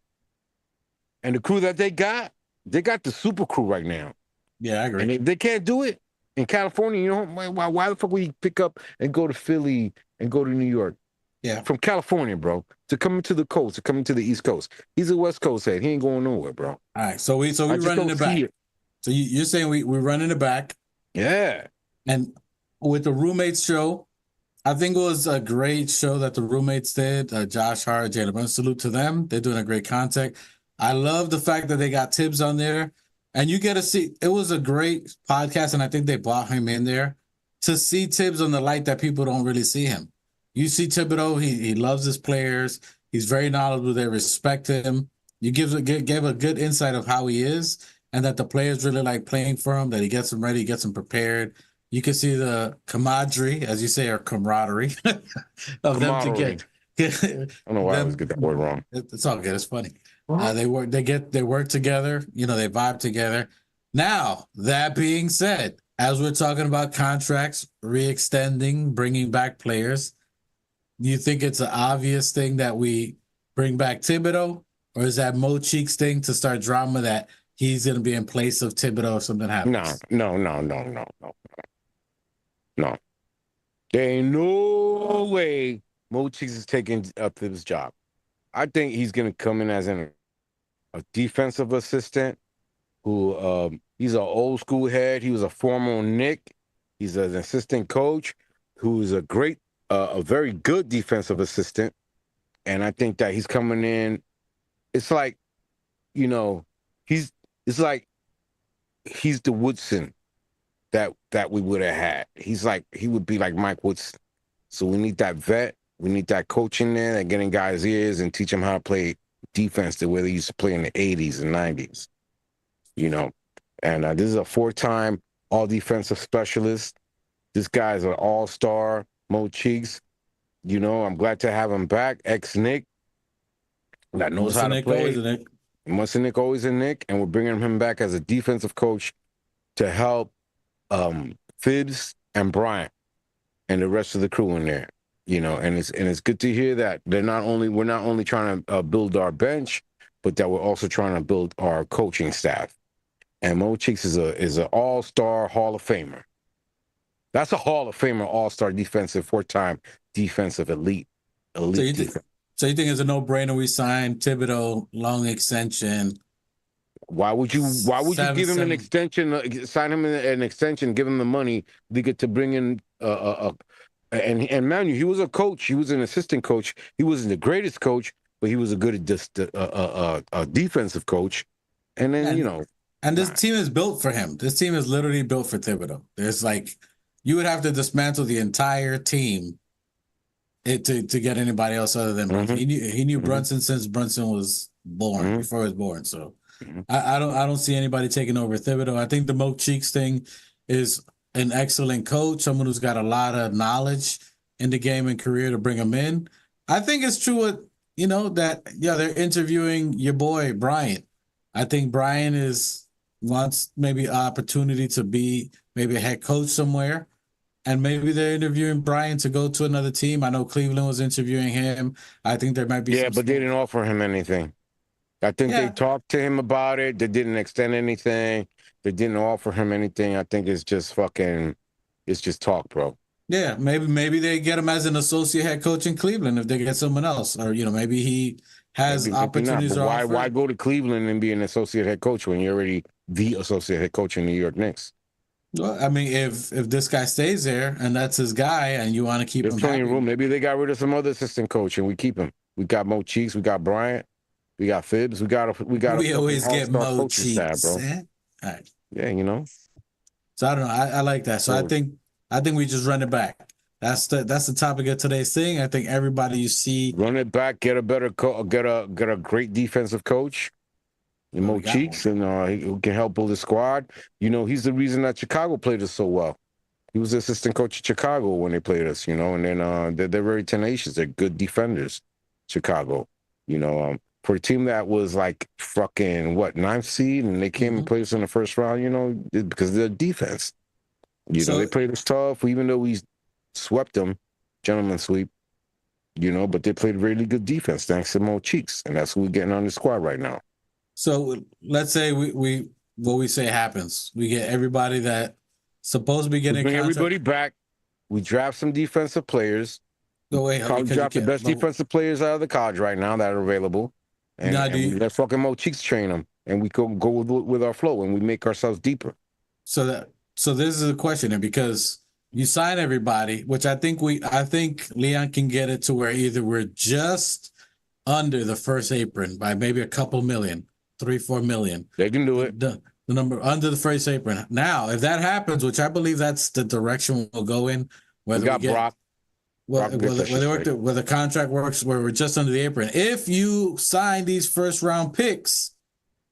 G: and the crew that they got the super crew right now.
D: Yeah, I agree.
G: And if they can't do it in California, you know, why the fuck would he pick up and go to Philly and go to New York?
D: Yeah.
G: California, bro, to come to the coast, to come to the East Coast. He's a West Coast head. He ain't going nowhere, bro.
D: All right. So we running it back. So you're saying we're running it back.
G: Yeah.
D: And with the roommates show, I think it was a great show that the roommates did. Josh Hart, Jalen Brunson, salute to them. They're doing a great content. I love the fact that they got Tibbs on there. And you get to see, it was a great podcast, and I think they brought him in there to see Tibbs on the light that people don't really see him. You see Thibodeau, he loves his players. He's very knowledgeable. They respect him. You gave a good insight of how he is, and that the players really like playing for him, that he gets them ready, gets them prepared. You can see the camaraderie, as you say, or camaraderie of them to get.
G: I don't know why I always get that word wrong.
D: It's all good. It's funny. They work together. You know, they vibe together. Now, that being said, as we're talking about contracts, re-extending, bringing back players, do you think it's an obvious thing that we bring back Thibodeau, or is that Mo Cheeks thing to start drama that he's going to be in place of Thibodeau if something happens?
G: No. There ain't no way Mo Cheeks is taking up his job. I think he's going to come in as a defensive assistant who he's an old school head. He was a former Knick. He's an assistant coach who's a very good defensive assistant. And I think that he's coming in. It's like, you know, he's the Woodson that we would have had. He would be like Mike Woodson. So we need that vet. We need that coach in there that get in guys' ears and teach them how to play defense the way they used to play in the 80s and 90s. You know, and this is a 4-time all-defensive specialist. This guy's an all-star, Mo Cheeks. You know, I'm glad to have him back, ex-Knick, that knows how to play. Nick, always a Knick, and we're bringing him back as a defensive coach to help Phibbs and Bryant and the rest of the crew in there. You know, and it's good to hear that we're not only trying to build our bench, but that we're also trying to build our coaching staff. And Mo Cheeks is an all-star Hall of Famer. That's a Hall of Famer, all-star defensive, 4-time defensive elite.
D: So you think it's a no-brainer we sign Thibodeau, long extension?
G: Why would you give him an extension, sign him an extension, give him the money to get to bring in and man, he was a coach. He was an assistant coach. He wasn't the greatest coach, but he was a good defensive coach. And then,
D: And this team is built for him. This team is literally built for Thibodeau. There's you would have to dismantle the entire team to get anybody else other than Brunson. He knew Brunson since Brunson was born, before he was born. So I don't see anybody taking over Thibodeau. I think the Mo Cheeks thing is an excellent coach, someone who's got a lot of knowledge in the game and career to bring him in. I think it's true they're interviewing your boy Bryant. I think Brian wants maybe opportunity to be maybe a head coach somewhere, and maybe they're interviewing Brian to go to another team. I know Cleveland was interviewing him. I think there might be
G: but they didn't offer him anything. I think they talked to him about it. They didn't extend anything. They didn't offer him anything. I think it's just talk, bro.
D: Yeah, maybe they get him as an associate head coach in Cleveland if they get someone else, or maybe he has opportunities.
G: Why go to Cleveland and be an associate head coach when you're already the associate head coach in New York Knicks?
D: Well, I mean, if this guy stays there and that's his guy, and you want to keep him,
G: there's plenty of room. Maybe they got rid of some other assistant coach and we keep him. We got Mo Cheeks, we got Bryant, we got Phibbs, we
D: always get Mo Cheeks,
G: staff, bro.
D: All right.
G: Yeah,
D: So I don't know. I like that. So I think we just run it back. That's the topic of today's thing. I think everybody you see
G: run it back, get a better get a great defensive coach, Mo Cheeks, and he can help build a squad. He's the reason that Chicago played us so well. He was the assistant coach of Chicago when they played us, and then they're very tenacious. They're good defenders, Chicago. For a team that was like fucking 9th seed, and they came and played us in the first round, because of their defense. They played us tough, even though we swept them, gentleman sweep. But they played really good defense thanks to Mo Cheeks, and that's who we're getting on the squad right now.
D: So let's say what we say happens. We get everybody that supposed to be getting
G: bring everybody back. We draft some defensive players. Probably draft the best defensive players out of the college right now that are available. And let fucking Mo Cheeks train them, and we go with our flow, and we make ourselves deeper.
D: So this is a question, and because you sign everybody, which I think Leon can get it to where either we're just under the first apron by maybe a couple million, 3-4 million.
G: They can do it.
D: The number under the first apron. Now, if that happens, which I believe that's the direction we'll go in, whether
G: We got Brock.
D: whether the contract works where we're just under the apron. If you sign these first round picks,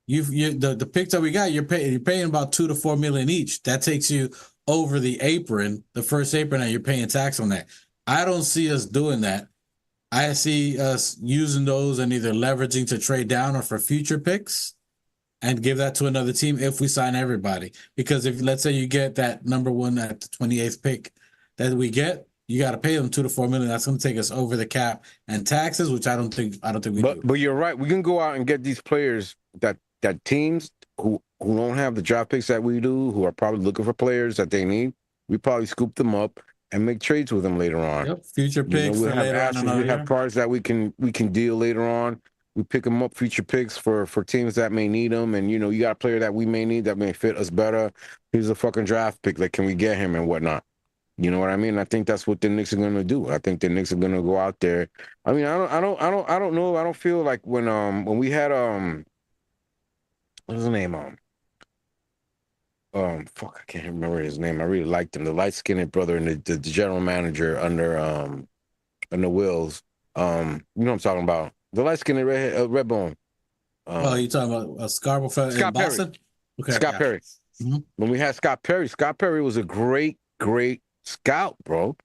D: the picks that we got, you're paying about 2 to 4 million each. That takes you over the apron, the first apron, and you're paying tax on that. I don't see us doing that. I see us using those and either leveraging to trade down or for future picks and give that to another team if we sign everybody. Because if, let's say you get that number one at the 28th pick that we get, you got to pay them 2 to 4 million. That's going to take us over the cap and taxes, which I don't think we do.
G: But you're right. We can go out and get these players that teams who don't have the draft picks that we do, who are probably looking for players that they need. We probably scoop them up and make trades with them later on.
D: Yep, future picks.
G: We have cards that we can deal later on. We pick them up, future picks for teams that may need them, and you got a player that we may need that may fit us better. Here's a fucking draft pick. Like, can we get him and whatnot? You know what I mean? I think that's what the Knicks are gonna do. I think the Knicks are gonna go out there. I mean, I don't know. I don't feel like when we had what's his name fuck, I can't remember his name. I really liked him. The light-skinned brother and the general manager under Wills. You know what I'm talking about? The light-skinned Redbone.
D: You talking about Scarborough in Boston? Okay,
G: Scott Perry.
D: Mm-hmm.
G: When we had Scott Perry was a great scout, bro.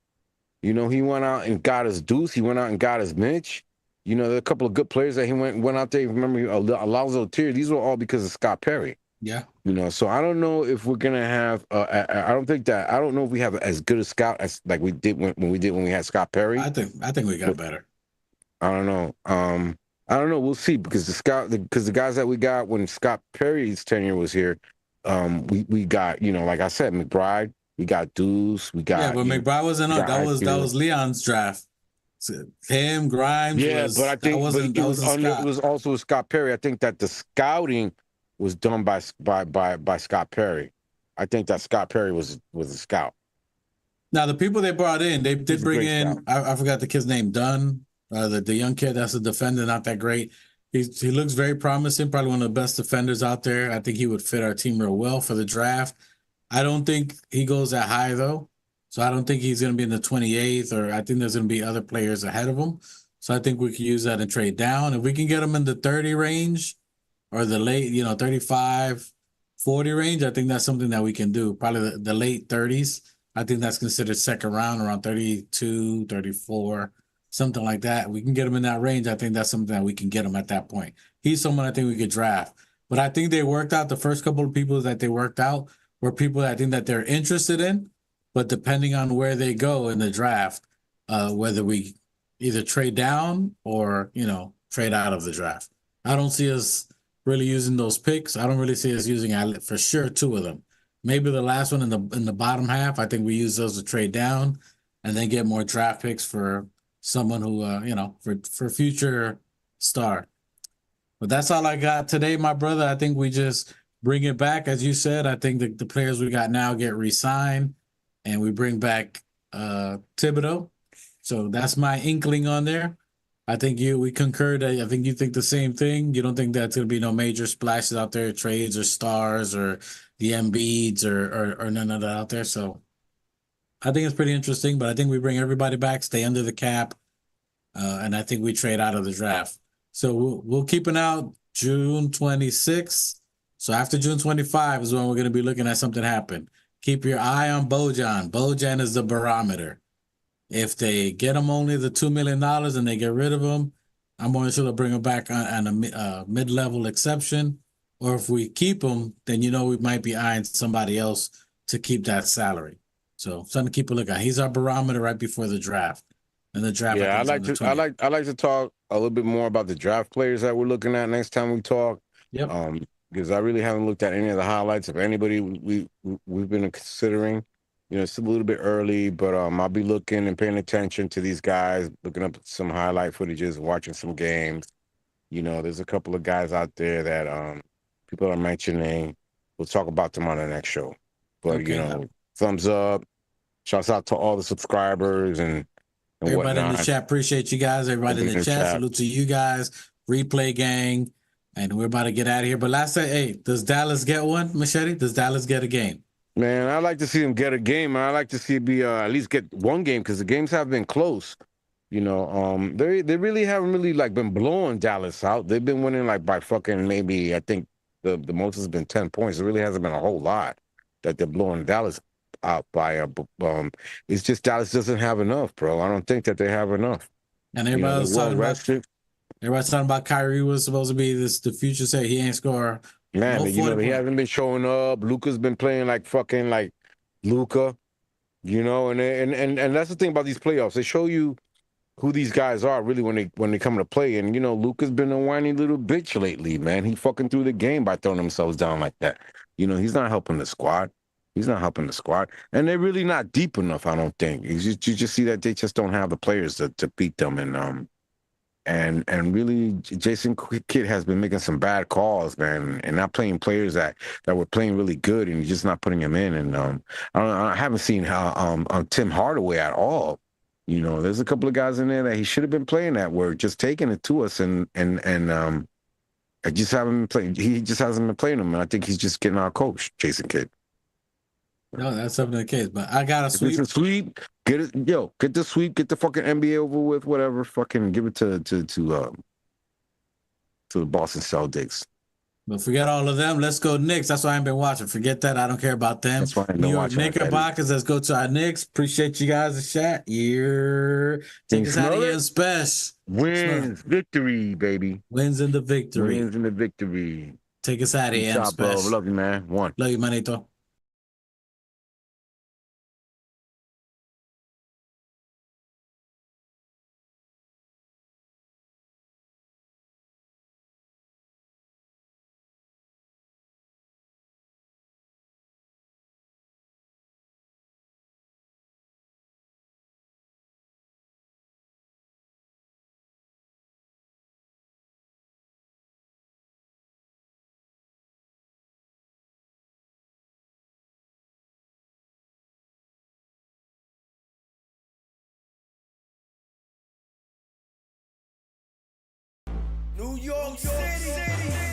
G: He went out and got his Deuce. He went out and got his Mitch. There are a couple of good players that he went out there. Remember, Alonzo Tier. These were all because of Scott Perry.
D: Yeah.
G: So I don't know if we're gonna have. I don't know if we have as good a scout as like we did when we had Scott Perry.
D: I think we got better.
G: I don't know. I don't know. We'll see because the guys that we got when Scott Perry's tenure was here, we got like I said, McBride. We got Deuce. We got
D: but McBride wasn't on. That was Leon's draft. Him, Grimes.
G: Yeah, but I think it was also Scott Perry. I think that the scouting was done by Scott Perry. I think that Scott Perry was a scout.
D: Now the people they brought in, they did bring in. I forgot the kid's name. Dunn, the young kid that's a defender, not that great. He looks very promising. Probably one of the best defenders out there. I think he would fit our team real well for the draft. I don't think he goes that high though. So I don't think he's going to be in the 28th, or I think there's going to be other players ahead of him. So I think we can use that and trade down. If we can get him in the 30 range or the late, 35, 40 range, I think that's something that we can do. Probably the late 30s. I think that's considered second round, around 32, 34, something like that. We can get him in that range. I think that's something that we can get him at that point. He's someone I think we could draft. But I think they worked out, the first couple of people that they worked out were people that I think that they're interested in. But depending on where they go in the draft, whether we either trade down or, trade out of the draft. I don't see us really using those picks. I don't really see us using, for sure, 2 of them. Maybe the last one in the bottom half, I think we use those to trade down and then get more draft picks for someone who, for future star. But that's all I got today, my brother. I think we just bring it back. As you said, I think the players we got now get re-signed. And we bring back Thibodeau. So that's my inkling on there. I think we concurred. I think you think the same thing. You don't think that's going to be no major splashes out there, trades or stars or the Embiids or none of that out there. So I think it's pretty interesting, but I think we bring everybody back, stay under the cap, and I think we trade out of the draft. So we'll keep an eye out June 26th. So after June 25 is when we're going to be looking at something happen. Keep your eye on Bojan. Bojan is the barometer. If they get him only the $2 million and they get rid of him, I'm more sure they'll bring him back on a mid-level exception. Or if we keep him, then we might be eyeing somebody else to keep that salary. So something to keep a look at. He's our barometer right before the draft. And the draft.
G: Yeah, I like to talk a little bit more about the draft players that we're looking at next time we talk.
D: Yep.
G: Because I really haven't looked at any of the highlights of anybody we've been considering. It's a little bit early, but I'll be looking and paying attention to these guys, looking up some highlight footages, watching some games. There's a couple of guys out there that people are mentioning. We'll talk about them on the next show. But, thumbs up, Shouts out to all the subscribers and
D: Everybody in the
G: whatnot.
D: chat, appreciate you guys. Everybody in the chat, salute to you guys. Replay gang. And we're about to get out of here. But last time, hey, does Dallas get one, Machete? Does Dallas get a game?
G: Man, I like to see them get a game. I like to see it be at least get one game because the games have been close. You know, they really haven't really like been blowing Dallas out. They've been winning like by fucking maybe I think the most has been 10 points. It really hasn't been a whole lot that they're blowing Dallas out by. It's just Dallas doesn't have enough, bro. I don't think that they have enough.
D: And everybody was talking about everybody's talking about Kyrie was supposed to be the future. Say he ain't score.
G: Man, you know, he hasn't been showing up. Luka's been playing like fucking like Luka, you know, and that's the thing about these playoffs. They show you who these guys are really when they come to play. And you know, Luka's been a whiny little bitch lately, man. He fucking threw the game by throwing themselves down like that. You know, he's not helping the squad. He's not helping the squad. And they're really not deep enough, I don't think. You just see that they just don't have the players to beat them. And really, Jason Kidd has been making some bad calls, man, and not playing players that were playing really good, and just not putting them in. And I haven't seen how Tim Hardaway at all. You know, there's a couple of guys in there that he should have been playing that were just taking it to us, and I just haven't been playing. He just hasn't been playing them, and I think he's just getting our coach, Jason Kidd.
D: No, that's something the case. But I got a sweep.
G: It's a sweep. Get it, get the sweep. Get the fucking NBA over with. Whatever. Fucking give it to the Boston Celtics.
D: But forget all of them. Let's go Knicks. That's why I ain't been watching. Forget that. I don't care about them.
G: That's why I ain't
D: New
G: been
D: York
G: watching.
D: Knickerbockers. Let's go to our Knicks. Appreciate you guys in chat. Take us out of here, Special.
G: Wins, victory, baby.
D: Wins in the victory.
G: Wins in the victory.
D: Take us out of here,
G: Special. Love you, man. One.
D: Love you, manito.
A: New York City.